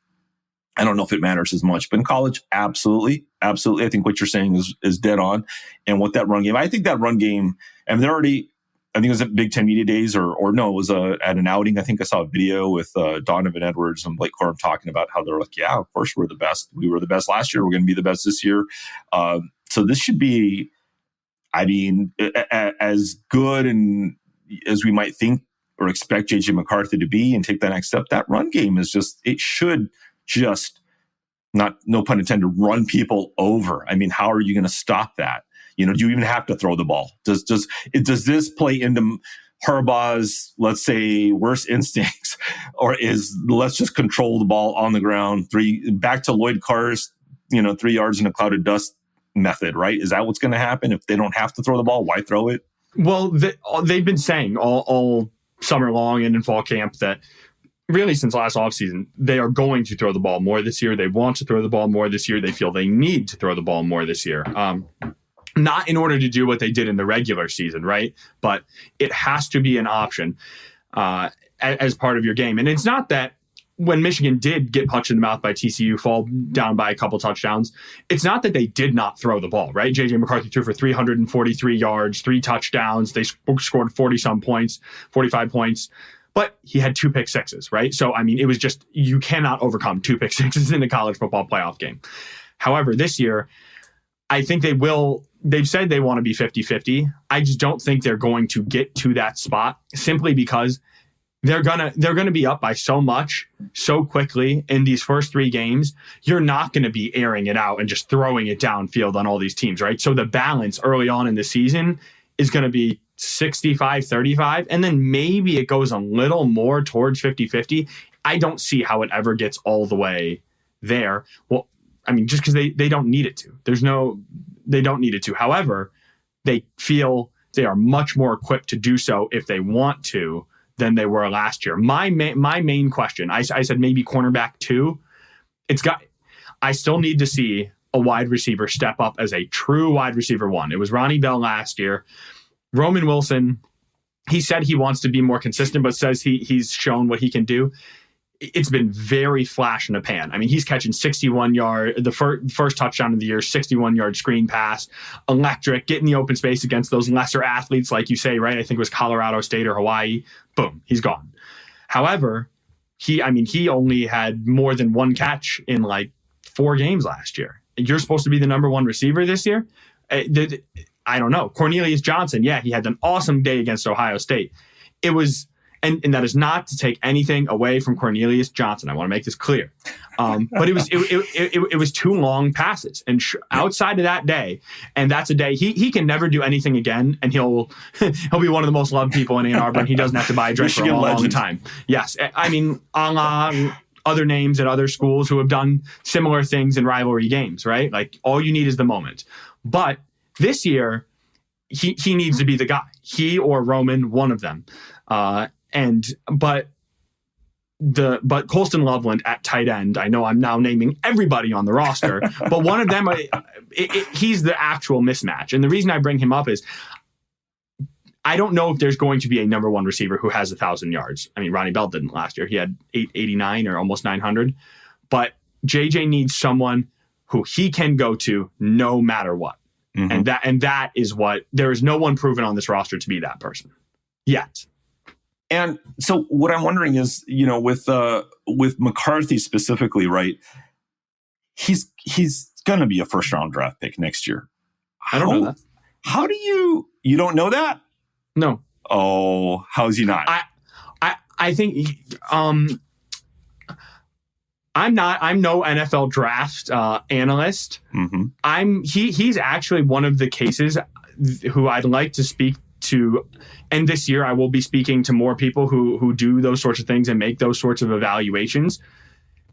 S1: I don't know if it matters as much. But in college, absolutely. Absolutely. I think what you're saying is dead on. And what that run game, I think that run game, and they're already, I think it was at Big Ten Media Days or no, it was at an outing. I think I saw a video with Donovan Edwards and Blake Corum talking about how they're like, yeah, of course we're the best. We were the best last year. We're going to be the best this year. So this should be, as good and as we might think or expect JJ McCarthy to be and take that next step, that run game is it should just, not, no pun intended, run people over. I mean, how are you going to stop that? Do you even have to throw the ball? Does this play into Harbaugh's, let's say, worst instincts, or is let's just control the ball on the ground, back to Lloyd Carr's, 3 yards in a cloud of dust method, right? Is that what's going to happen? If they don't have to throw the ball, why throw it?
S2: Well, they've been saying all summer long and in fall camp that really since last offseason, they are going to throw the ball more this year. They want to throw the ball more this year. They feel they need to throw the ball more this year. Not in order to do what they did in the regular season, right? But it has to be an option. as part of your game. And it's not that when Michigan did get punched in the mouth by TCU, fall down by a couple touchdowns, it's not that they did not throw the ball, right? J.J. McCarthy threw for 343 yards, 3 touchdowns. They scored 40-some points, 45 points. But he had 2 pick sixes, right? So, I mean, it was just, you cannot overcome 2 pick sixes in the college football playoff game. However, this year, I think they've said they want to be 50-50. I just don't think they're going to get to that spot simply because they're gonna be up by so much so quickly in these first 3 games. You're not going to be airing it out and just throwing it downfield on all these teams, right? So the balance early on in the season is going to be 65-35, and then maybe it goes a little more towards 50-50. I don't see how it ever gets all the way there. Well, I mean, just because they don't need it to. They don't need it to. However, they feel they are much more equipped to do so if they want to than they were last year. My main question, I said maybe cornerback 2. I still need to see a wide receiver step up as a true wide receiver 1. It was Ronnie Bell last year. Roman Wilson, he said he wants to be more consistent, but says he's shown what he can do. It's been very flash in the pan. I mean, he's catching 61-yard, the first touchdown of the year, 61-yard screen pass, electric, getting the open space against those lesser athletes, like you say, right? I think it was Colorado State or Hawaii. Boom, he's gone. However, he only had more than 1 catch in like 4 games last year. You're supposed to be the number 1 receiver this year? I don't know. Cornelius Johnson, yeah, he had an awesome day against Ohio State. It was... And that is not to take anything away from Cornelius Johnson. I want to make this clear. But it was 2 long passes. And outside of that day, and that's a day, he can never do anything again, and he'll be one of the most loved people in Ann Arbor, and he doesn't have to buy a drink for a long time. Yes. I mean, a la other names at other schools who have done similar things in rivalry games, right? Like, all you need is the moment. But this year, he needs to be the guy. He or Roman, one of them. But Colston Loveland at tight end, I know I'm now naming everybody on the roster, but one of them, he's the actual mismatch. And the reason I bring him up is I don't know if there's going to be a number 1 receiver who has 1,000 yards. I mean, Ronnie Bell didn't last year. He had 889 or almost 900. But JJ needs someone who he can go to no matter what. Mm-hmm. And that is what, there is no one proven on this roster to be that person yet.
S1: And so what I'm wondering is, with McCarthy specifically, right? He's going to be a first round draft pick next year.
S2: I don't know that.
S1: How do you don't know that?
S2: No.
S1: Oh, how is he not?
S2: I think I'm no NFL draft analyst.
S1: Mm-hmm.
S2: He's actually one of the cases who I'd like to speak to, and this year I will be speaking to more people who do those sorts of things and make those sorts of evaluations,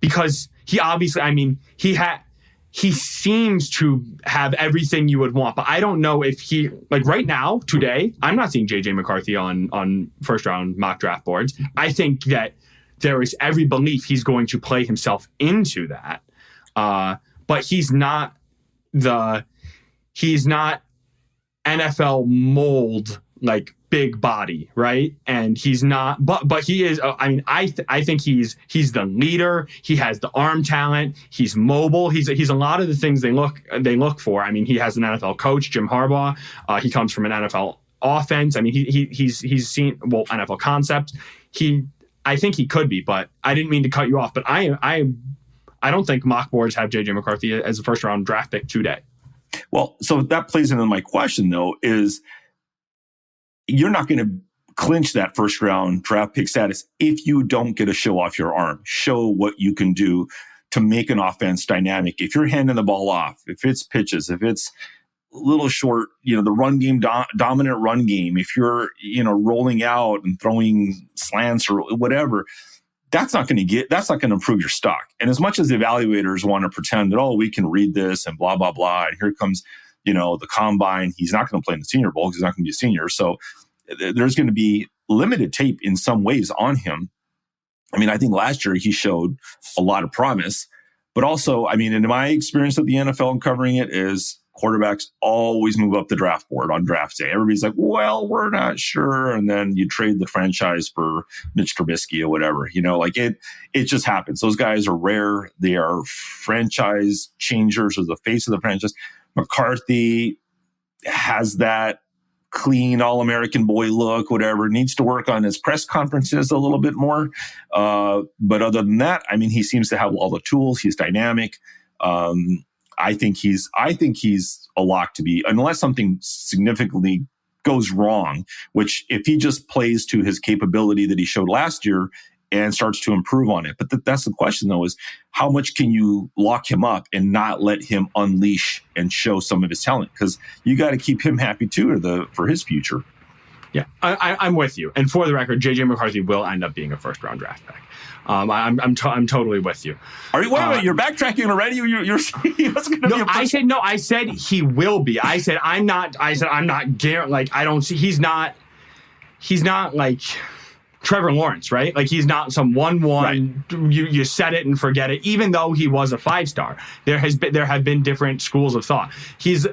S2: because he obviously, I mean, he seems to have everything you would want, but I don't know if he, like right now, today, I'm not seeing JJ McCarthy on first round mock draft boards. I think that there is every belief he's going to play himself into that. But he's not NFL mold, like big body, right? And he's not, but he is. I mean, I think he's the leader. He has the arm talent. He's mobile. He's a lot of the things they look for. I mean, he has an NFL coach, Jim Harbaugh. He comes from an NFL offense. I mean, he's seen NFL concepts. I think he could be, but I didn't mean to cut you off. But I don't think mock boards have JJ McCarthy as a first round draft pick today.
S1: Well, so that plays into my question, though, is you're not going to clinch that first round draft pick status if you don't get to show off your arm, show what you can do to make an offense dynamic. If you're handing the ball off, if it's pitches, if it's a little short, the run game, dominant run game, if you're, rolling out and throwing slants or whatever, that's not going to improve your stock. And as much as the evaluators want to pretend that, we can read this and blah, blah, blah, and here comes, the combine, he's not going to play in the Senior Bowl because he's not going to be a senior. So there's going to be limited tape in some ways on him. I mean, I think last year he showed a lot of promise, but also, I mean, in my experience of the NFL and covering it is quarterbacks always move up the draft board on draft day. Everybody's like, well, we're not sure. And then you trade the franchise for Mitch Trubisky or whatever, like it just happens. Those guys are rare. They are franchise changers, or the face of the franchise. McCarthy has that clean All-American boy look, whatever, needs to work on his press conferences a little bit more. But other than that, he seems to have all the tools. He's dynamic. I think he's a lock to be, unless something significantly goes wrong, which if he just plays to his capability that he showed last year and starts to improve on it. But that's the question, though, is how much can you lock him up and not let him unleash and show some of his talent? Because you got to keep him happy, too, for his future.
S2: Yeah, I'm with you. And for the record, J.J. McCarthy will end up being a first-round draft pick. I'm totally with you.
S1: Are you? Wait a minute, you're backtracking already. You're saying he was going to be.
S2: I said he will be. I said I'm not. Like I don't see. He's not like Trevor Lawrence, right? Like he's not some 1-1. Right. You set it and forget it. Even though he was a 5-star, there have been different schools of thought.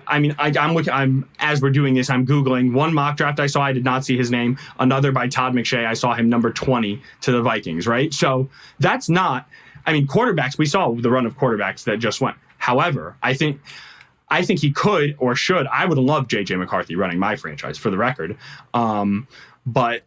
S2: I'm looking. As we're doing this, I'm Googling one mock draft I saw. I did not see his name. Another by Todd McShay. I saw him number 20 to the Vikings. Right. So that's not. Quarterbacks. We saw the run of quarterbacks that just went. However, I think he could or should. I would love J.J. McCarthy running my franchise, for the record. But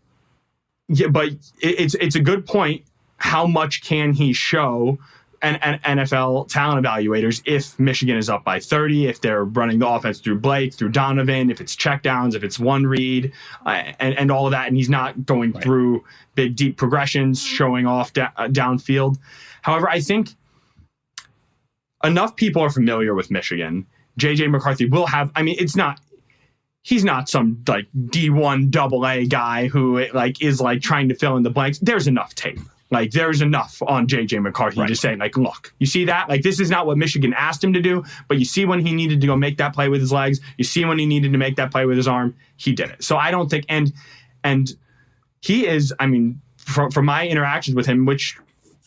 S2: it's a good point. How much can he show an NFL talent evaluators if Michigan is up by 30, if they're running the offense through Blake, through Donovan, if it's checkdowns, if it's one read, and all of that, and he's not going through big, deep progressions, showing off downfield. However, I think enough people are familiar with Michigan. J.J. McCarthy will have, he's not some like D1 AA guy who is trying to fill in the blanks. There's enough tape. There's enough on J.J. McCarthy to say, look, you see that? this is not what Michigan asked him to do, but you see when he needed to go make that play with his legs. You see when he needed to make that play with his arm. He did it. So I don't think, and he is, from my interactions with him, which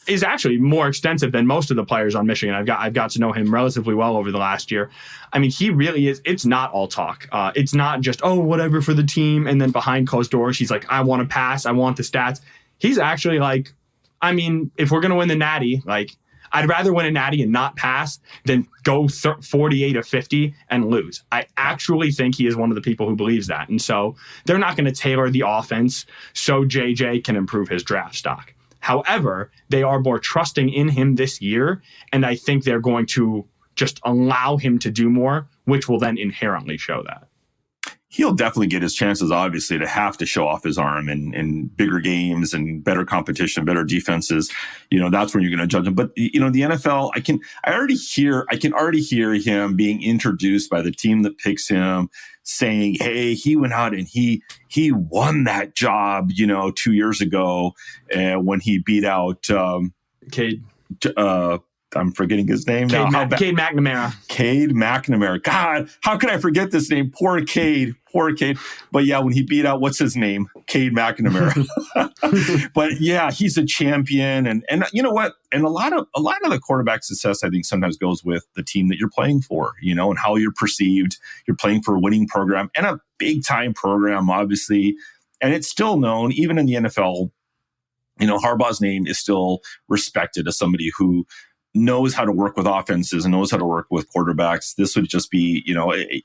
S2: is actually more extensive than most of the players on Michigan. I've got to know him relatively well over the last year. He really is. It's not all talk. It's not just, whatever for the team. And then behind closed doors, he's like, I want to pass. I want the stats. He's actually if we're going to win the Natty, I'd rather win a Natty and not pass than go 48 of 50 and lose. I actually think he is one of the people who believes that. And so they're not going to tailor the offense so JJ can improve his draft stock. However, they are more trusting in him this year, and I think they're going to just allow him to do more, which will then inherently show that.
S1: He'll definitely get his chances, obviously, to have to show off his arm in bigger games and better competition, better defenses. That's when you're going to judge him. But the NFL, I can already hear him being introduced by the team that picks him, saying, "Hey, he went out and he won that job, 2 years ago, when he beat out
S2: Cade."
S1: I'm forgetting his name now.
S2: Cade McNamara.
S1: Cade McNamara. God, how could I forget this name? Poor Cade. But yeah, when he beat out, what's his name? Cade McNamara. But yeah, he's a champion. And you know what? And a lot of the quarterback success, I think, sometimes goes with the team that you're playing for, and how you're perceived. You're playing for a winning program and a big time program, obviously. And it's still known, even in the NFL, Harbaugh's name is still respected as somebody who knows how to work with offenses and knows how to work with quarterbacks. This would just be,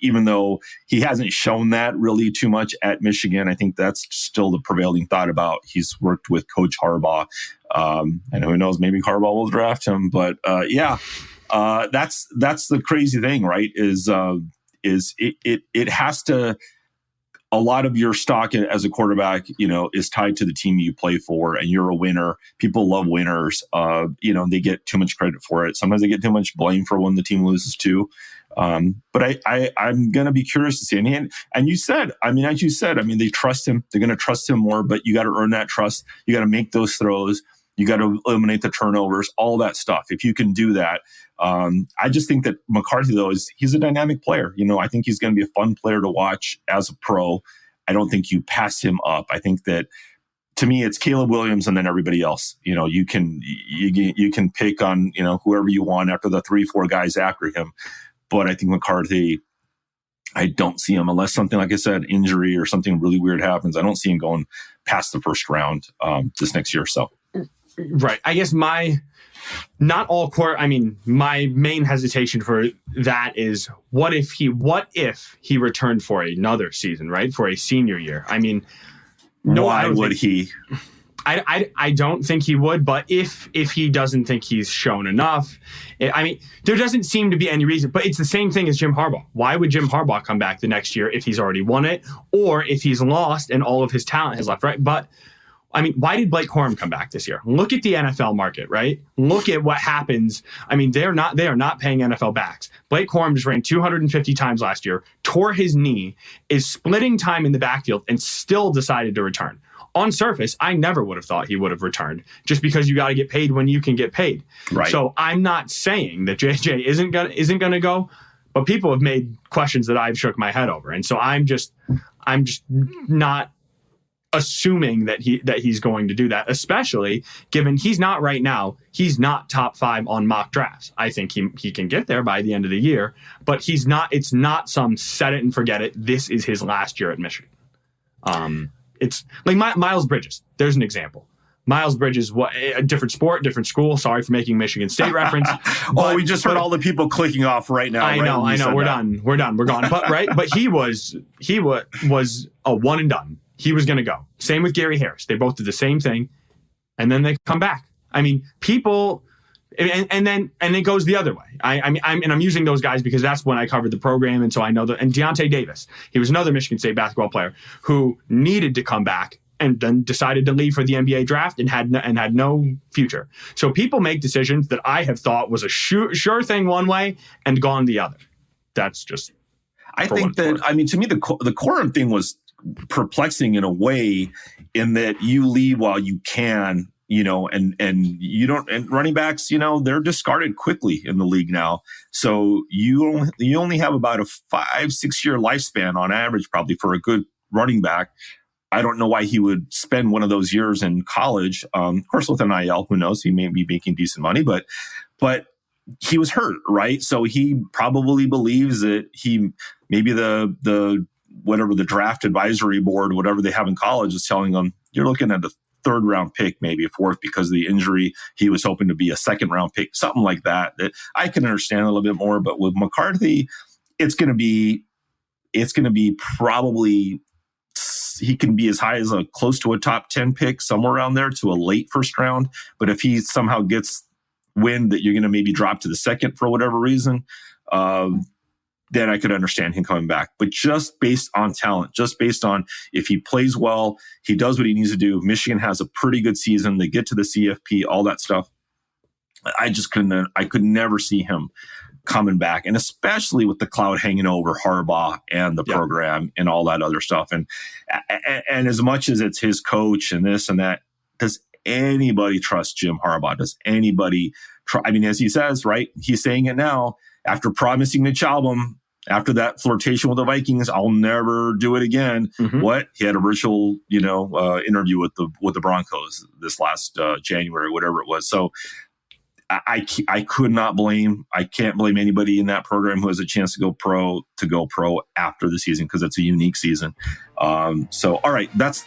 S1: even though he hasn't shown that really too much at Michigan, I think that's still the prevailing thought about he's worked with Coach Harbaugh. And who knows, maybe Harbaugh will draft him. But that's the crazy thing, right? Is it has to. A lot of your stock as a quarterback, is tied to the team you play for, and you're a winner. People love winners. They get too much credit for it. Sometimes they get too much blame for when the team loses too. But I'm going to be curious to see. And you said, as you said, they trust him. They're going to trust him more, but you got to earn that trust. You got to make those throws. You got to eliminate the turnovers, all that stuff. If you can do that, I just think that McCarthy, though, he's a dynamic player. I think he's going to be a fun player to watch as a pro. I don't think you pass him up. I think that, to me, it's Caleb Williams and then everybody else. You can pick on whoever you want after the 3-4 guys after him. But I think McCarthy, I don't see him unless something, like I said, injury or something really weird happens. I don't see him going past the first round this next year. So,
S2: right. I guess my main hesitation for that is what if he returned for another season, right? For a senior year. I mean, no,
S1: why would he?
S2: I don't think he would, but if he doesn't think he's shown enough, there doesn't seem to be any reason. But it's the same thing as Jim Harbaugh. Why would Jim Harbaugh come back the next year if he's already won it, or if he's lost and all of his talent has left, right? But why did Blake Corum come back this year? Look at the NFL market, right? Look at what happens. They are not paying NFL backs. Blake Corum just ran 250 times last year, tore his knee, is splitting time in the backfield, and still decided to return. On surface, I never would have thought he would have returned, just because you got to get paid when you can get paid.
S1: Right.
S2: So I'm not saying that JJ isn't gonna go, but people have made questions that I've shook my head over, and so I'm just not assuming that he's going to do that, especially given he's not right now. He's not top 5 on mock drafts. I think he can get there by the end of the year, but he's not. It's not some set it and forget it. This is his last year at Michigan. It's like Miles Bridges. There's an example. Miles Bridges, a different sport, different school. Sorry for making Michigan State reference.
S1: We just heard all the people clicking off right now.
S2: I know. We're done. We're gone. But he was a one and done. He was going to go. Same with Gary Harris. They both did the same thing, and then they come back. People, and then it goes the other way. I'm using those guys because that's when I covered the program, and so I know that. And Deontay Davis, he was another Michigan State basketball player who needed to come back and then decided to leave for the NBA draft and had no future. So people make decisions that I have thought was a sure thing one way and gone the other. That's just.
S1: I think that to me the Corum thing was perplexing in a way, in that you leave while you can, and you don't, and running backs, they're discarded quickly in the league now. So you only have about a 5-6 year lifespan on average, probably, for a good running back. I don't know why he would spend one of those years in college. Of course, with an IL, who knows? He may be making decent money, but he was hurt, right? So he probably believes that maybe the whatever the draft advisory board, whatever they have in college, is telling them, you're looking at a 3rd round pick, maybe a 4th, because of the injury. He was hoping to be a 2nd round pick, something like that I can understand a little bit more. But with McCarthy, it's going to be probably, he can be as high as close to a top 10 pick, somewhere around there, to a late 1st round. But if he somehow gets wind that you're going to maybe drop to the 2nd for whatever reason, then I could understand him coming back. But just based on talent, just based on if he plays well, he does what he needs to do. Michigan has a pretty good season. They get to the CFP, all that stuff. I could never see him coming back. And especially with the cloud hanging over Harbaugh and the program and all that other stuff. And as much as it's his coach and this and that, does anybody trust Jim Harbaugh? Does anybody try? As he says, right? He's saying it now, after promising Mitch Albom, after that flirtation with the Vikings, I'll never do it again. Mm-hmm. What? He had a virtual, interview with the Broncos this last January, whatever it was. So I can't blame anybody in that program who has a chance to go pro after the season, because it's a unique season. So all right, that's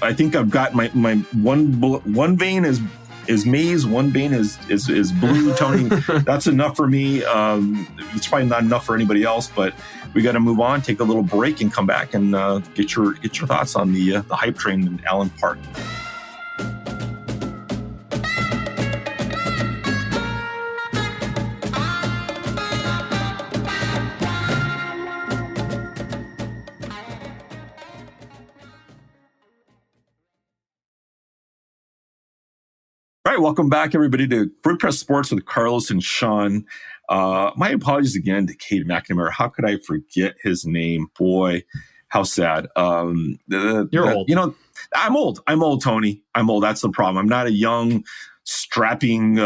S1: I think I've got my one vein is maize, one vein is blue. Tony, that's enough for me. It's probably not enough for anybody else, but we got to move on, take a little break, and come back and get your thoughts on the hype train in Allen Park. All right, welcome back, everybody, to Fruit Press Sports with Carlos and Shawn. My apologies again to Cade McNamara. How could I forget his name? Boy, how sad.
S2: You're old.
S1: I'm old, Tony. I'm old. That's the problem. I'm not a young, strapping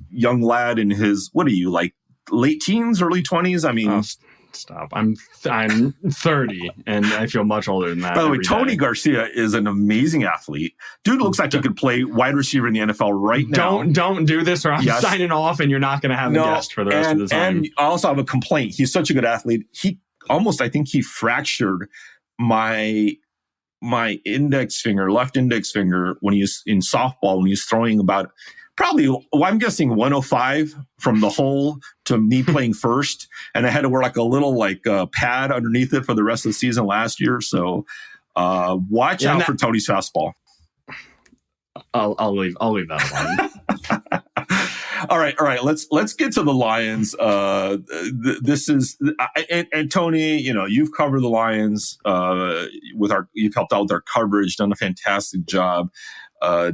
S1: young lad in his, what are you, like late teens, early 20s?
S2: Stop. I'm 30, and I feel much older than that.
S1: By the way, Tony Garcia is an amazing athlete. Dude looks like he could play wide receiver in the NFL right now.
S2: Don't do this, or I'm signing off, and you're not going to have a guest for the rest of the time.
S1: And I also have a complaint. He's such a good athlete. almost, I think he fractured my left index finger when he was in softball, when he was throwing about probably, well, I'm guessing 105 from the hole to me playing first. And I had to wear like a little pad underneath it for the rest of the season last year. So watch out for Tony's fastball.
S2: I'll leave that alone.
S1: All right. Let's get to the Lions. This is and Tony, you've covered the Lions you've helped out with our coverage, done a fantastic job.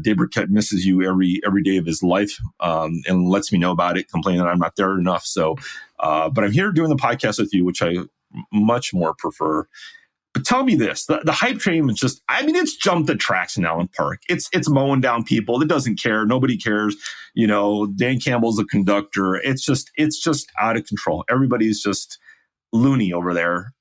S1: Dave Burkett misses you every day of his life, and lets me know about it, complaining that I'm not there enough. So, but I'm here doing the podcast with you, which I much more prefer. But tell me this, the hype train was just, it's jumped the tracks in Allen Park. It's mowing down people. It doesn't care. Nobody cares. Dan Campbell's a conductor. It's just out of control. Everybody's just loony over there.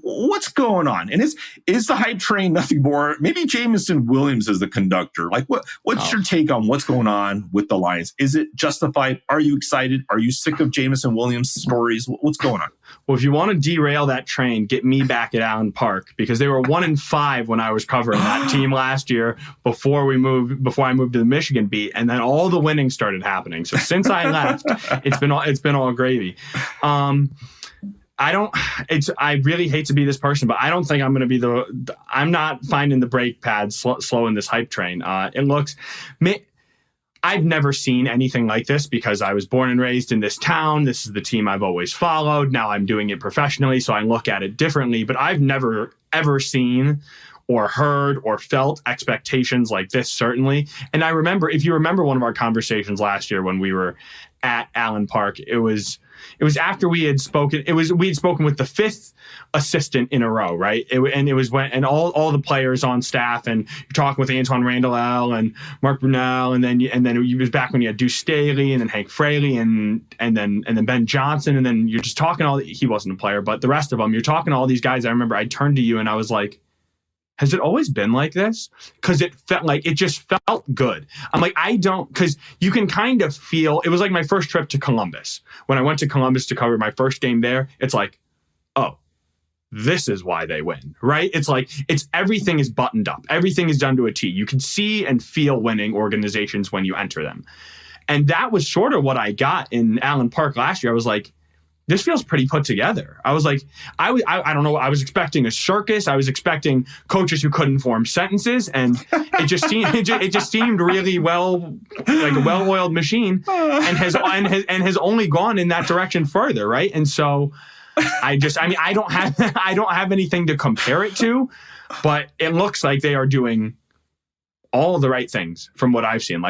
S1: What's going on? And is the hype train nothing more? Maybe Jameson Williams is the conductor. Like, what's your take on what's going on with the Lions? Is it justified? Are you excited? Are you sick of Jameson Williams stories? What's going on?
S2: Well, if you want to derail that train, get me back at Allen Park, because they were 1-5 when I was covering that team last year before I moved to the Michigan beat, and then all the winning started happening. So since I left, it's been all gravy. I really hate to be this person, but I don't think I'm going to be I'm not finding the brake pads slowing this hype train. I've never seen anything like this because I was born and raised in this town. This is the team I've always followed. Now I'm doing it professionally, so I look at it differently, but I've never ever seen or heard or felt expectations like this, certainly. And I remember, if you remember one of our conversations last year when we were at Allen Park, it was after we had spoken. We had spoken with the fifth assistant in a row, right? It was when all the players on staff, and you're talking with Antoine Randall and Mark Brunel, and then it was back when you had Deuce Staley and then Hank Fraley and then Ben Johnson, and then you're just talking he wasn't a player, but the rest of them, you're talking to all these guys. I remember I turned to you and I was like, has it always been like this? Because it just felt good. I'm like, because you can kind of feel, it was like my first trip to Columbus. When I went to Columbus to cover my first game there, it's like, oh, this is why they win, right? It's like, everything is buttoned up. Everything is done to a T. You can see and feel winning organizations when you enter them. And that was sort of what I got in Allen Park last year. I was like, this feels pretty put together. I was like, I don't know. I was expecting a circus. I was expecting coaches who couldn't form sentences, and it just seemed really well, like a well-oiled machine, and has only gone in that direction further, right? And so, I don't have anything to compare it to, but it looks like they are doing all the right things from what I've seen.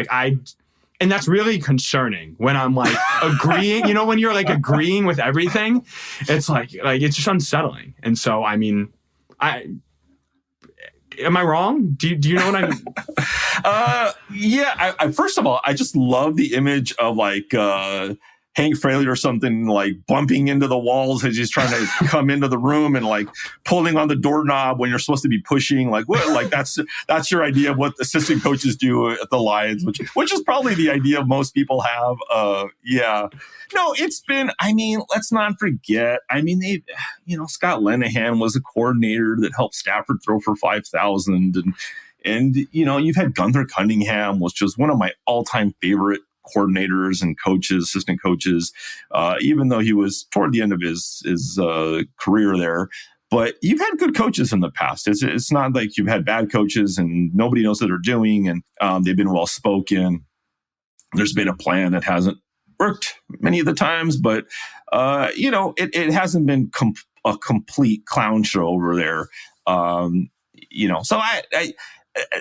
S2: And that's really concerning when I'm like agreeing, when you're like agreeing with everything, it's like it's just unsettling. And so, am I wrong? Do you know what I mean?
S1: Yeah. I first of all, I just love the image of Hank Fraley or something, bumping into the walls as he's trying to come into the room and pulling on the doorknob when you're supposed to be pushing. That's your idea of what assistant coaches do at the Lions, which is probably the idea most people have. Yeah. No, it's been, let's not forget. Scott Linehan was a coordinator that helped Stafford throw for 5,000. And you've had Gunther Cunningham, which was one of my all-time favorite coordinators and coaches, assistant coaches, even though he was toward the end of his career there. But you've had good coaches in the past. It's not like you've had bad coaches and nobody knows what they're doing, and they've been well-spoken. There's been a plan that hasn't worked many of the times, but it hasn't been a complete clown show over there. So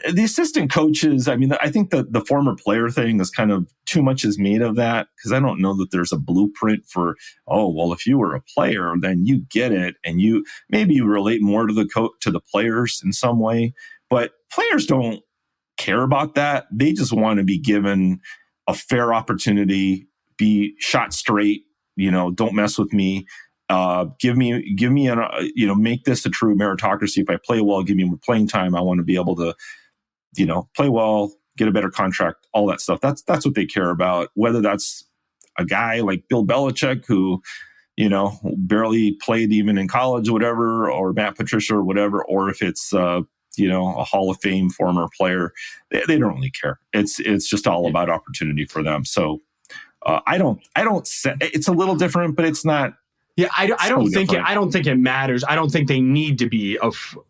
S1: the assistant coaches, I think the former player thing is kind of too much is made of that, because I don't know that there's a blueprint for, if you were a player, then you get it, and you relate more to the players in some way. But players don't care about that. They just want to be given a fair opportunity, be shot straight, don't mess with me. Give me make this a true meritocracy. If I play well, give me more playing time. I want to be able to, play well, get a better contract, all that stuff. That's what they care about. Whether that's a guy like Bill Belichick, who, barely played even in college or whatever, or Matt Patricia or whatever, or if it's, a Hall of Fame former player, they don't really care. It's just all about opportunity for them. So I don't say it's a little different, but it's not.
S2: Yeah, I don't think it matters. I don't think they need to be.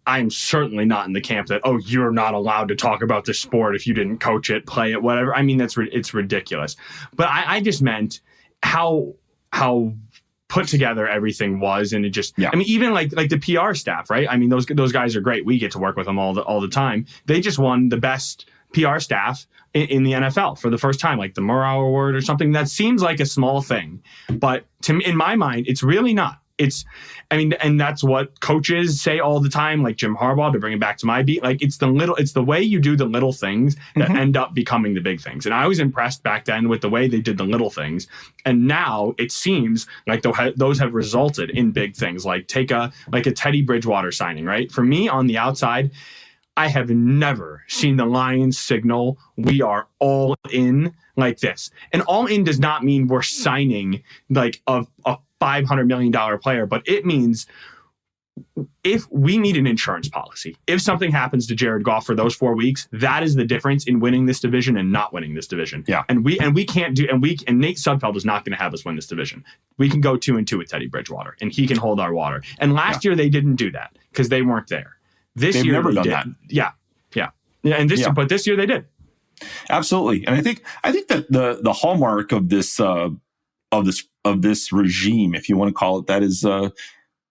S2: I'm certainly not in the camp that, you're not allowed to talk about this sport if you didn't coach it, play it, whatever. I mean, it's ridiculous. But I just meant how put together everything was, and it just. Yeah. I mean, even like the PR staff, right? I mean, those guys are great. We get to work with them all the time. They just won the best PR staff in the NFL for the first time, like the Murrow Award or something. That seems like a small thing, but in my mind, it's really not. And that's what coaches say all the time, like Jim Harbaugh, to bring it back to my beat. Like it's the way you do the little things that end up becoming the big things. And I was impressed back then with the way they did the little things. And now it seems like those have resulted in big things, like take a Teddy Bridgewater signing, right? For me on the outside, I have never seen the Lions signal, we are all in like this. And all in does not mean we're signing like a $500 million player, but it means if we need an insurance policy, if something happens to Jared Goff for those 4 weeks, that is the difference in winning this division and not winning this division. Yeah. And we can't do, and Nate Sudfeld is not going to have us win this division. We can go 2-2 with Teddy Bridgewater and he can hold our water. And last year they didn't do that because they weren't there. They've never done that. Yeah. And this year they did.
S1: Absolutely. And I think that the hallmark of this regime, if you want to call it that, is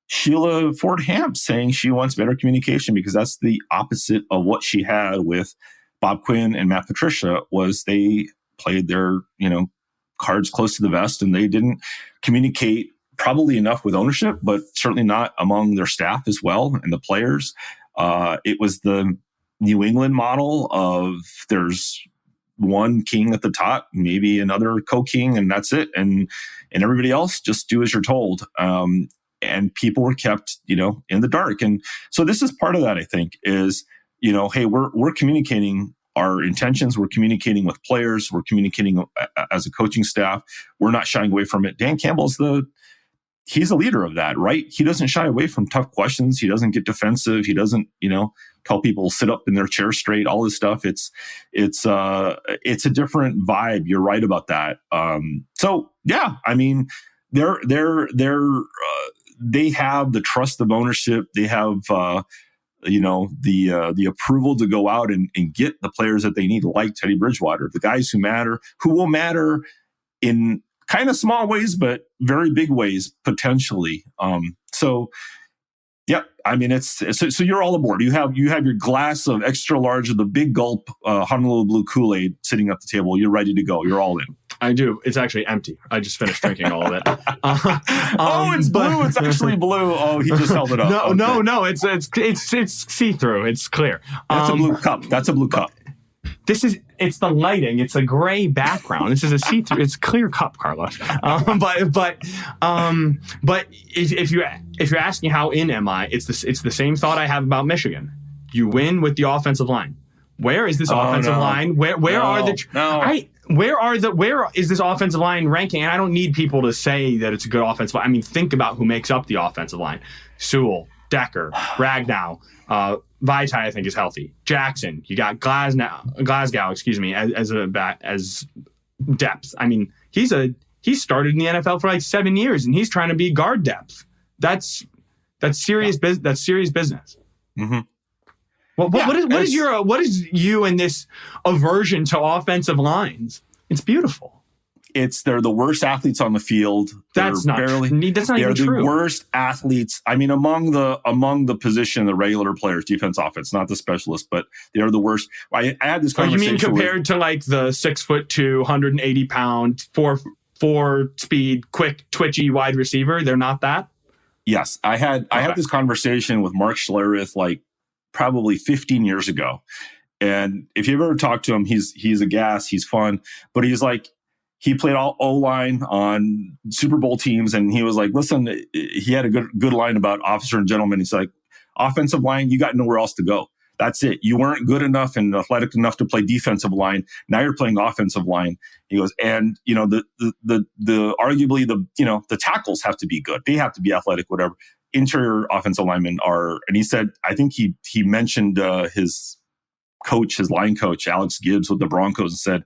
S1: Sheila Ford Hamp saying she wants better communication, because that's the opposite of what she had with Bob Quinn and Matt Patricia. Was they played their cards close to the vest, and they didn't communicate probably enough with ownership, but certainly not among their staff as well and the players. It was the New England model of there's one king at the top, maybe another co-king, and that's it. And everybody else just do as you're told. And people were kept, in the dark. And so this is part of that, I think, is, hey, we're communicating our intentions. We're communicating with players. We're communicating as a coaching staff. We're not shying away from it. Dan Campbell's he's a leader of that, right? He doesn't shy away from tough questions. He doesn't get defensive. He doesn't, tell people sit up in their chair straight, all this stuff. It's a different vibe. You're right about that. So yeah, I mean, they have the trust of ownership. They have, the approval to go out and get the players that they need, like Teddy Bridgewater, the guys who will matter in kind of small ways, but very big ways potentially. Yeah, I mean, so you're all aboard. You have your glass of extra large of the big gulp Honolulu Blue Kool-Aid sitting at the table. You're ready to go. You're all in.
S2: I do. It's actually empty. I just finished drinking all of it.
S1: It's blue. It's actually blue. Oh, he just held it up.
S2: No. It's see-through. It's clear.
S1: That's a blue cup.
S2: It's the lighting. It's a gray background. This is a see-through. It's clear cup, Carlos. But if you're asking how in am I, it's the same thought I have about Michigan. You win with the offensive line. Where is this offensive line? Where is this offensive line ranking? And I don't need people to say that it's a good offensive line. I mean, think about who makes up the offensive line. Sewell, Decker, Ragnow, Vaitai, I think, is healthy. Jackson, you got Glasgow, as depth. I mean, he started in the NFL for like 7 years, and he's trying to be guard depth. That's serious business. That's serious business.
S1: Mm-hmm.
S2: Well, what is you and this aversion to offensive lines? It's beautiful.
S1: They're the worst athletes on the field.
S2: That's not even true.
S1: They're the worst athletes. I mean, among the position, the regular players, defense, offense, not the specialists, but they're the worst. I had this conversation.
S2: You mean compared to like the 6'2", 180-pound, 4 speed, quick, twitchy wide receiver? They're not that?
S1: Yes. I had this conversation with Mark Schlereth like probably 15 years ago. And if you've ever talked to him, he's a gas, he's fun, but he's like, he played all O-line on Super Bowl teams, and he was like, listen, he had a good line about officer and gentleman. He's like, offensive line, you got nowhere else to go. That's it. You weren't good enough and athletic enough to play defensive line. Now you're playing offensive line. He goes, and the arguably the tackles have to be good. They have to be athletic, whatever. Interior offensive linemen are, and he said, I think he mentioned his line coach, Alex Gibbs with the Broncos, and said,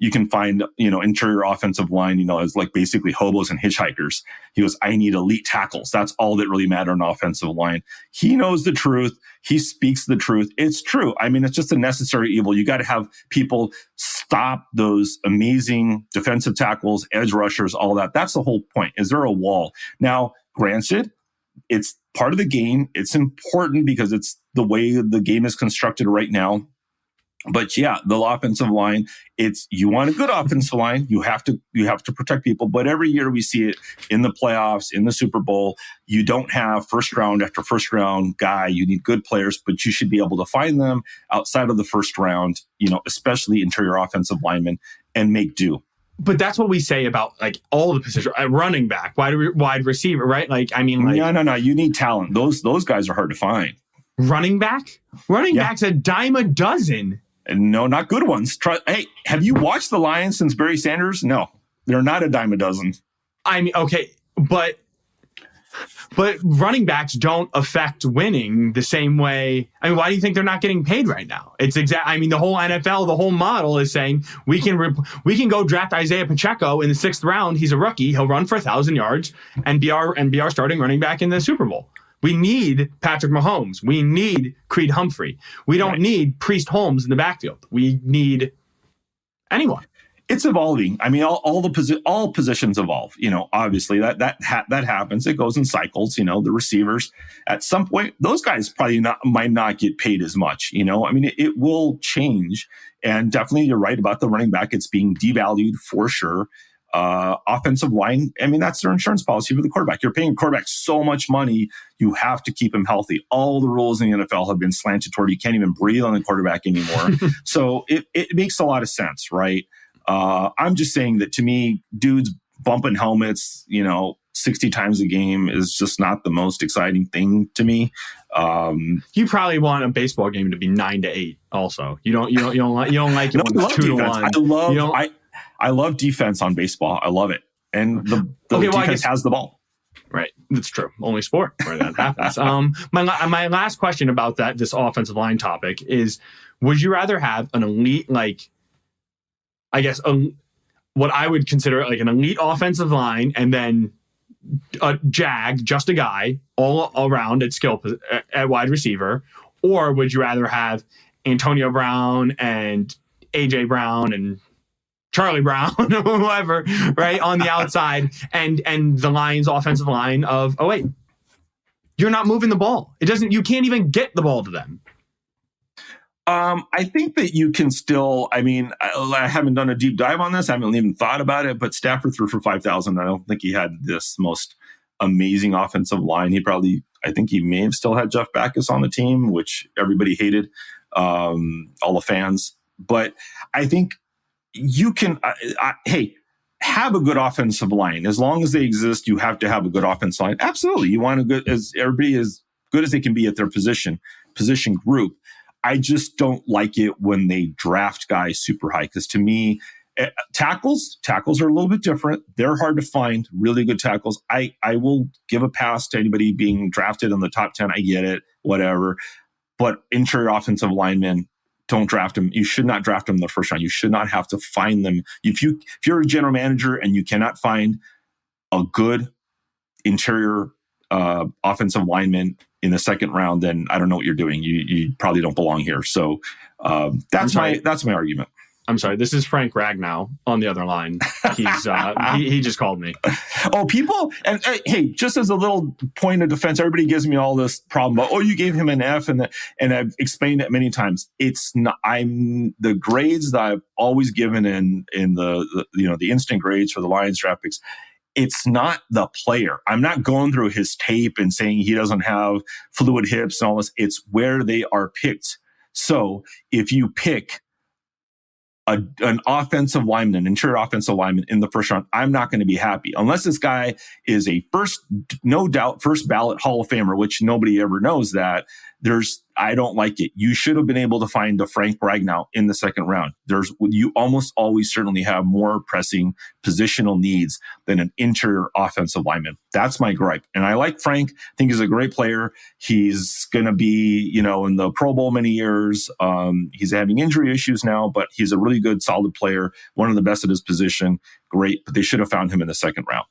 S1: you can find, interior offensive line, as like basically hobos and hitchhikers. He goes, I need elite tackles. That's all that really matter on offensive line. He knows the truth. He speaks the truth. It's true. I mean, it's just a necessary evil. You got to have people stop those amazing defensive tackles, edge rushers, all that. That's the whole point. Is there a wall? Now, granted, it's part of the game. It's important because it's the way the game is constructed right now. But yeah, the offensive line, you want a good offensive line. You have to protect people. But every year we see it in the playoffs, in the Super Bowl. You don't have first round after first round guy. You need good players, but you should be able to find them outside of the first round, especially interior offensive linemen, and make do.
S2: But that's what we say about like all the positions, running back, wide receiver, right? Like, I mean, like,
S1: no. You need talent. Those guys are hard to find.
S2: Running back's a dime a dozen.
S1: And no, not good ones. Hey, have you watched the Lions since Barry Sanders? No, they're not a dime a dozen.
S2: I mean, okay, but running backs don't affect winning the same way. I mean, why do you think they're not getting paid right now? I mean, the whole NFL, the whole model is saying we can go draft Isaiah Pacheco in the 6th round. He's a rookie. He'll run for 1,000 yards and be our starting running back in the Super Bowl. We need Patrick Mahomes. We need Creed Humphrey. We don't need Priest Holmes in the backfield. We need anyone.
S1: It's evolving. I mean, all positions evolve. Obviously that happens. It goes in cycles. The receivers at some point, those guys probably might not get paid as much. I mean, it will change. And definitely, you're right about the running back. It's being devalued for sure. Offensive line, I mean, that's their insurance policy for the quarterback. You're paying a quarterback so much money, you have to keep him healthy. All the rules in the NFL have been slanted toward you can't even breathe on the quarterback anymore. So it makes a lot of sense, right? I'm just saying that to me, dudes bumping helmets, 60 times a game is just not the most exciting thing to me.
S2: You probably want a baseball game to be 9-8. Also, you don't like it when it's 2-1.
S1: I love defense on baseball. I love it. And the defense has the ball.
S2: Right. That's true. Only sport where that happens. My last question about this offensive line topic is, would you rather have an elite, like, I guess, what I would consider like an elite offensive line and then a just a guy all around at wide receiver? Or would you rather have Antonio Brown and AJ Brown and Charlie Brown or whoever, right, on the outside, and the Lions offensive line of, oh wait, you're not moving the ball. You can't even get the ball to them.
S1: I think that you can still, I mean, I haven't done a deep dive on this. I haven't even thought about it, but Stafford threw for 5,000. I don't think he had this most amazing offensive line. I think he may have still had Jeff Backus on the team, which everybody hated, all the fans. But I think you can, have a good offensive line. As long as they exist, you have to have a good offensive line. Absolutely. You want everybody as good as they can be at their position group. I just don't like it when they draft guys super high, because to me, tackles are a little bit different. They're hard to find, really good tackles. I will give a pass to anybody being drafted in the top 10. I get it, whatever. But interior offensive linemen, don't draft them. You should not draft them in the first round. You should not have to find them. If you're a general manager and you cannot find a good interior offensive lineman in the second round, then I don't know what you're doing. You probably don't belong here. So that's my argument.
S2: I'm sorry. This is Frank Ragnow on the other line. He's he just called me.
S1: Oh, people, and hey, just as a little point of defense, everybody gives me all this problem about, you gave him an F, and I've explained it many times. It's not. I'm the grades that I've always given in the instant grades for the Lions draft picks. It's not the player. I'm not going through his tape and saying he doesn't have fluid hips and all this. It's where they are picked. So if you pick an offensive lineman, an interior offensive lineman in the first round, I'm not going to be happy unless this guy is no doubt first ballot Hall of Famer, which nobody ever knows that. I don't like it. You should have been able to find a Frank Ragnow in the second round. You almost always certainly have more pressing positional needs than an interior offensive lineman. That's my gripe. And I like Frank. I think he's a great player. He's going to be, in the Pro Bowl many years. He's having injury issues now, but he's a really good, solid player. One of the best at his position. Great. But they should have found him in the second round.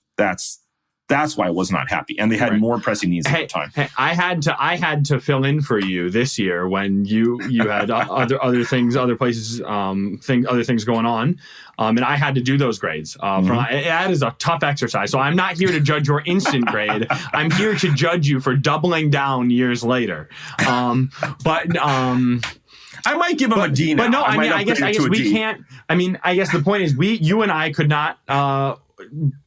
S1: That's why I was not happy, and they had more pressing needs at the time.
S2: Hey, I had to fill in for you this year when you had other things, other places, other things going on, and I had to do those grades. That is a tough exercise. So I'm not here to judge your instant grade. I'm here to judge you for doubling down years later. But.
S1: I might give him a D now.
S2: But no, I guess we can't. I guess the point is you and I could not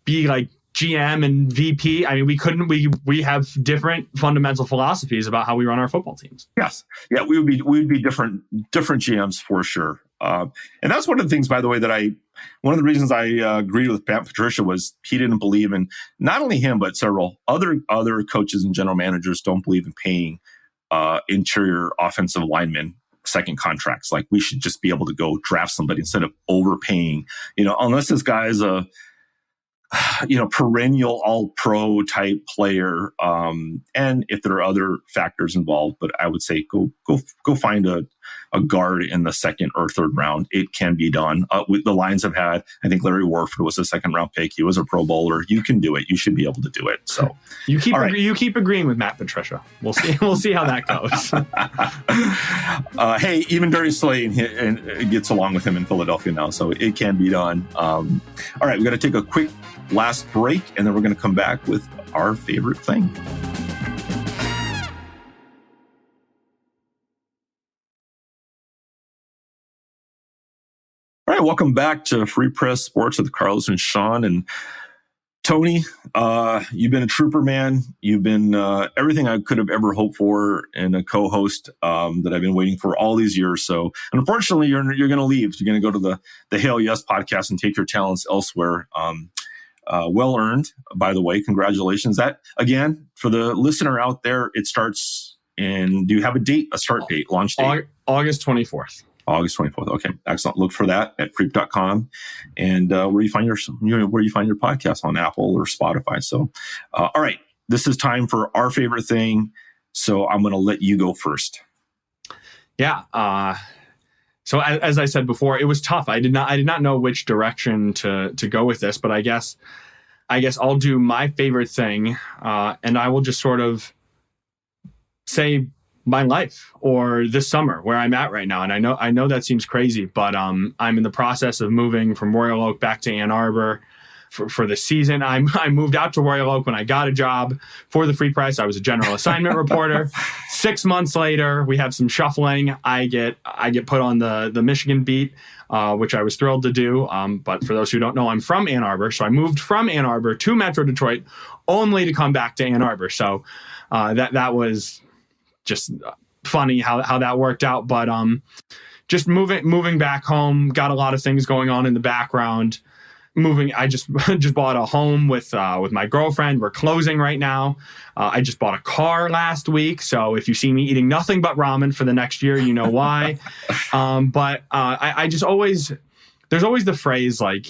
S2: be like GM and VP. We couldn't. We have different fundamental philosophies about how we run our football teams.
S1: Yes, yeah, we would be different GMs for sure. And that's one of the things, by the way, one of the reasons I agreed with Pat Patricia was he didn't believe in, not only him but several other coaches and general managers don't believe in paying interior offensive linemen second contracts. Like, we should just be able to go draft somebody instead of overpaying. Unless this guy is a perennial all-pro type player. And if there are other factors involved, but I would say go find a guard in the second or third round. It can be done. The Lions have had, I think Larry Warford was a second round pick. He was a Pro Bowler. You can do it. You should be able to do it. So
S2: you keep agreeing with Matt Patricia. We'll see how that
S1: goes. Hey, even Darius Slay gets along with him in Philadelphia now, so it can be done. All right, we're going to take a quick last break, and then we're going to come back with our favorite thing. All right, welcome back to Free Press Sports with Carlos and Shawn. And Tony, you've been a trooper, man. You've been everything I could have ever hoped for in a co-host that I've been waiting for all these years. So, unfortunately, you're going to leave. You're going to go to the Hail Yes podcast and take your talents elsewhere. Well earned, by the way. Congratulations. That, again, for the listener out there, it starts in, do you have a start date, launch date?
S2: August 24th.
S1: August 24th. Okay, excellent. Look for that at creep.com and where you find your podcast on Apple or Spotify. So, all right, this is time for our favorite thing. So I'm going to let you go first.
S2: Yeah. So as I said before, it was tough. I did not know which direction to go with this, but I guess I'll do my favorite thing, and I will just sort of say my life or this summer where I'm at right now. And I know that seems crazy, but I'm in the process of moving from Royal Oak back to Ann Arbor for the season. I moved out to Royal Oak when I got a job for the Free Press. I was a general assignment reporter. 6 months later, we have some shuffling. I get put on the Michigan beat, which I was thrilled to do. But for those who don't know, I'm from Ann Arbor. So I moved from Ann Arbor to Metro Detroit only to come back to Ann Arbor. So that was just funny how that worked out. But just moving back home, got a lot of things going on in the background. I just bought a home with my girlfriend. We're closing right now. I just bought a car last week. So if you see me eating nothing but ramen for the next year, you know why. But I just there's always the phrase, like,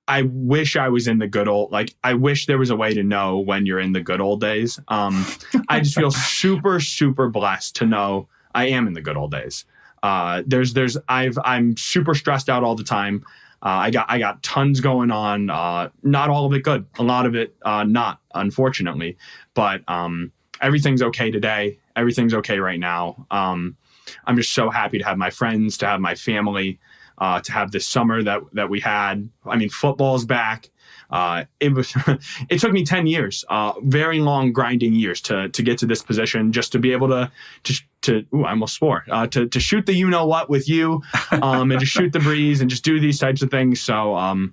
S2: I wish I was in the good old, like, I wish there was a way to know when you're in the good old days. I just feel super, super blessed to know I am in the good old days. I'm super stressed out all the time. I got tons going on. Not all of it good. A lot of it not, unfortunately. But everything's okay today. Everything's okay right now. I'm just so happy to have my friends, to have my family, to have this summer that we had. I mean, football's back. It took me 10 years, very long grinding years to get to this position, just to be able to I almost swore, to shoot the you-know-what with you, and to shoot the breeze and just do these types of things. So,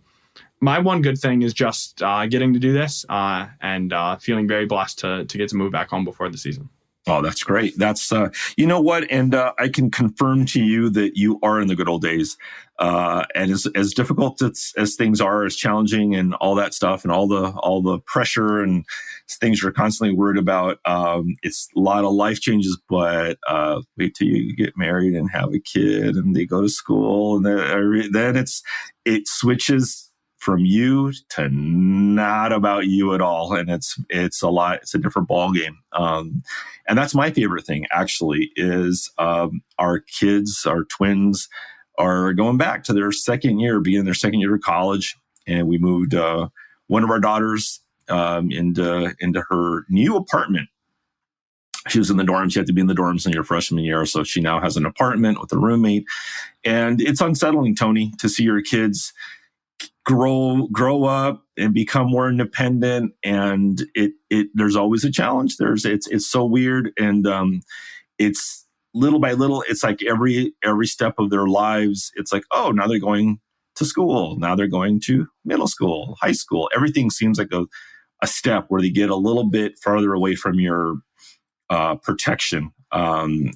S2: my one good thing is just getting to do this, and feeling very blessed to get to move back home before the season.
S1: Oh, that's great. That's, you know what? And I can confirm to you that you are in the good old days. And as difficult as things are, as challenging and all that stuff and all the pressure and things you're constantly worried about, it's a lot of life changes, but wait till you get married and have a kid and they go to school and then it switches from you to not about you at all. And it's a different ball game. And that's my favorite thing actually is, our kids, our twins are going back to their second year, beginning their second year of college. And we moved, one of our daughters, into her new apartment. She was in the dorms. She had to be in the dorms in your freshman year. So she now has an apartment with a roommate. And it's unsettling, Tony, to see your kids grow up and become more independent, and there's always a challenge. It's so weird, and it's little by little. It's like every step of their lives. It's like, oh, now they're going to school. Now they're going to middle school, high school. Everything seems like a step where they get a little bit farther away from your protection, and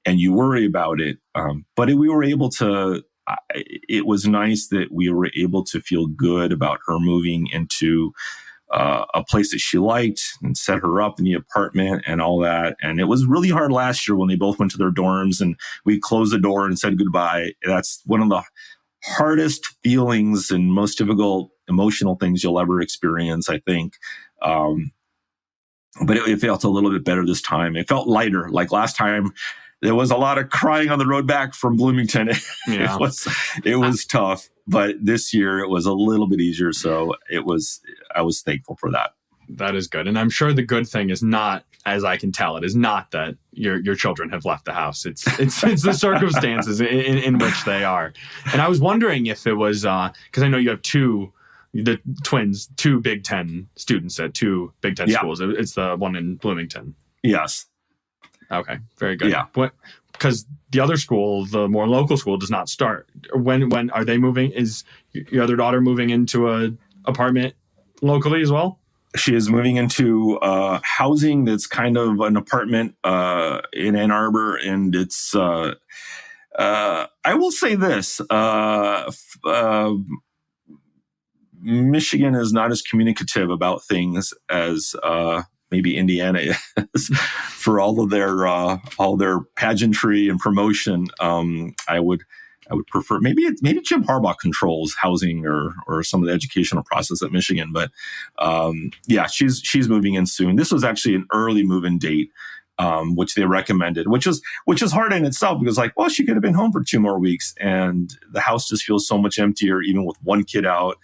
S1: you worry about it. But we were able to. It was nice that we were able to feel good about her moving into a place that she liked and set her up in the apartment and all that. And it was really hard last year when they both went to their dorms and we closed the door and said goodbye. That's one of the hardest feelings and most difficult emotional things you'll ever experience, I think. But it felt a little bit better this time. It felt lighter. Like last time, there was a lot of crying on the road back from Bloomington.
S2: Yeah.
S1: It was tough, but this year it was a little bit easier. So I was thankful for that.
S2: That is good. And I'm sure the good thing is not, as I can tell, it is not that your children have left the house. It's the circumstances in which they are. And I was wondering if it was, because I know you have the twins, 2 Big Ten students at 2 Big Ten schools. It's the one in Bloomington.
S1: Yes.
S2: Okay, very good.
S1: Yeah.
S2: Because the other school, the more local school, does not start. When are they moving? Is your other daughter moving into an apartment locally as well?
S1: She is moving into housing that's kind of an apartment in Ann Arbor, and it's. I will say this: Michigan is not as communicative about things as maybe Indiana is for all their pageantry and promotion. I would prefer maybe Jim Harbaugh controls housing or some of the educational process at Michigan, but she's moving in soon. This was actually an early move-in date, which they recommended, which is hard in itself because she could have been home for 2 more weeks, and the house just feels so much emptier even with one kid out.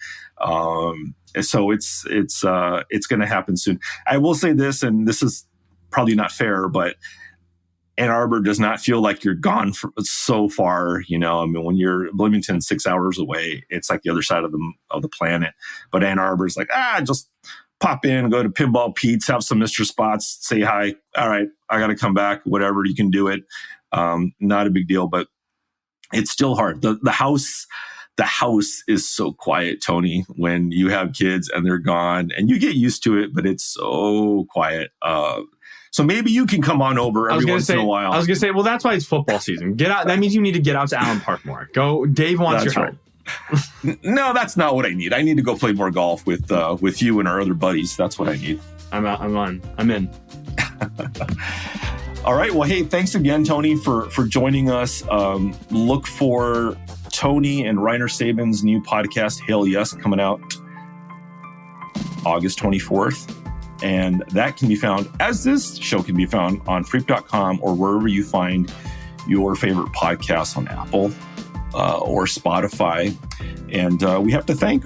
S1: So it's going to happen soon. I will say this, and this is probably not fair, but Ann Arbor does not feel like you're gone so far. When you're Bloomington 6 hours away, it's like the other side of the planet. But Ann Arbor is like, just pop in, go to Pinball Pete's, have some Mr. Spots, say hi. All right, I got to come back. Whatever, you can do it. Not a big deal, but it's still hard. The house is so quiet, Tony, when you have kids and they're gone, and you get used to it, but it's so quiet. So maybe you can come on over every once in a while.
S2: I was going to say, well, that's why it's football season. Get out. That means you need to get out to Allen Park more. Go. Dave wants your help.
S1: Right. No, that's not what I need. I need to go play more golf with you and our other buddies. That's what I need.
S2: I'm in.
S1: All right. Well, hey, thanks again, Tony, for joining us. Look for Tony and Reiner Saban's new podcast, Hail Yes, coming out August 24th. And that can be found, as this show can be found, on freep.com or wherever you find your favorite podcasts on Apple or Spotify. And we have to thank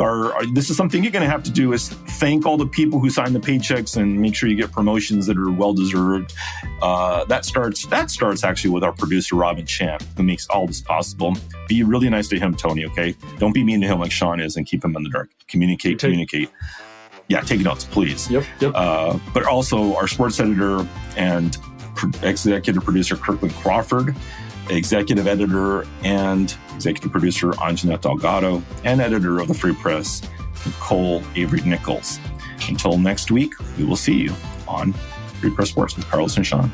S1: this is something you're going to have to do, is thank all the people who sign the paychecks and make sure you get promotions that are well-deserved. That starts actually with our producer, Robin Champ, who makes all this possible. Be really nice to him, Tony, okay? Don't be mean to him like Shawn is and keep him in the dark. Communicate. Yeah, take notes, please.
S2: Yep.
S1: But also our sports editor and executive producer, Kirkland Crawford, executive editor and executive producer, Anjanette Delgado, and editor of the Free Press, Nicole Avery Nichols. Until next week, we will see you on Free Press Sports with Carlos and Shawn.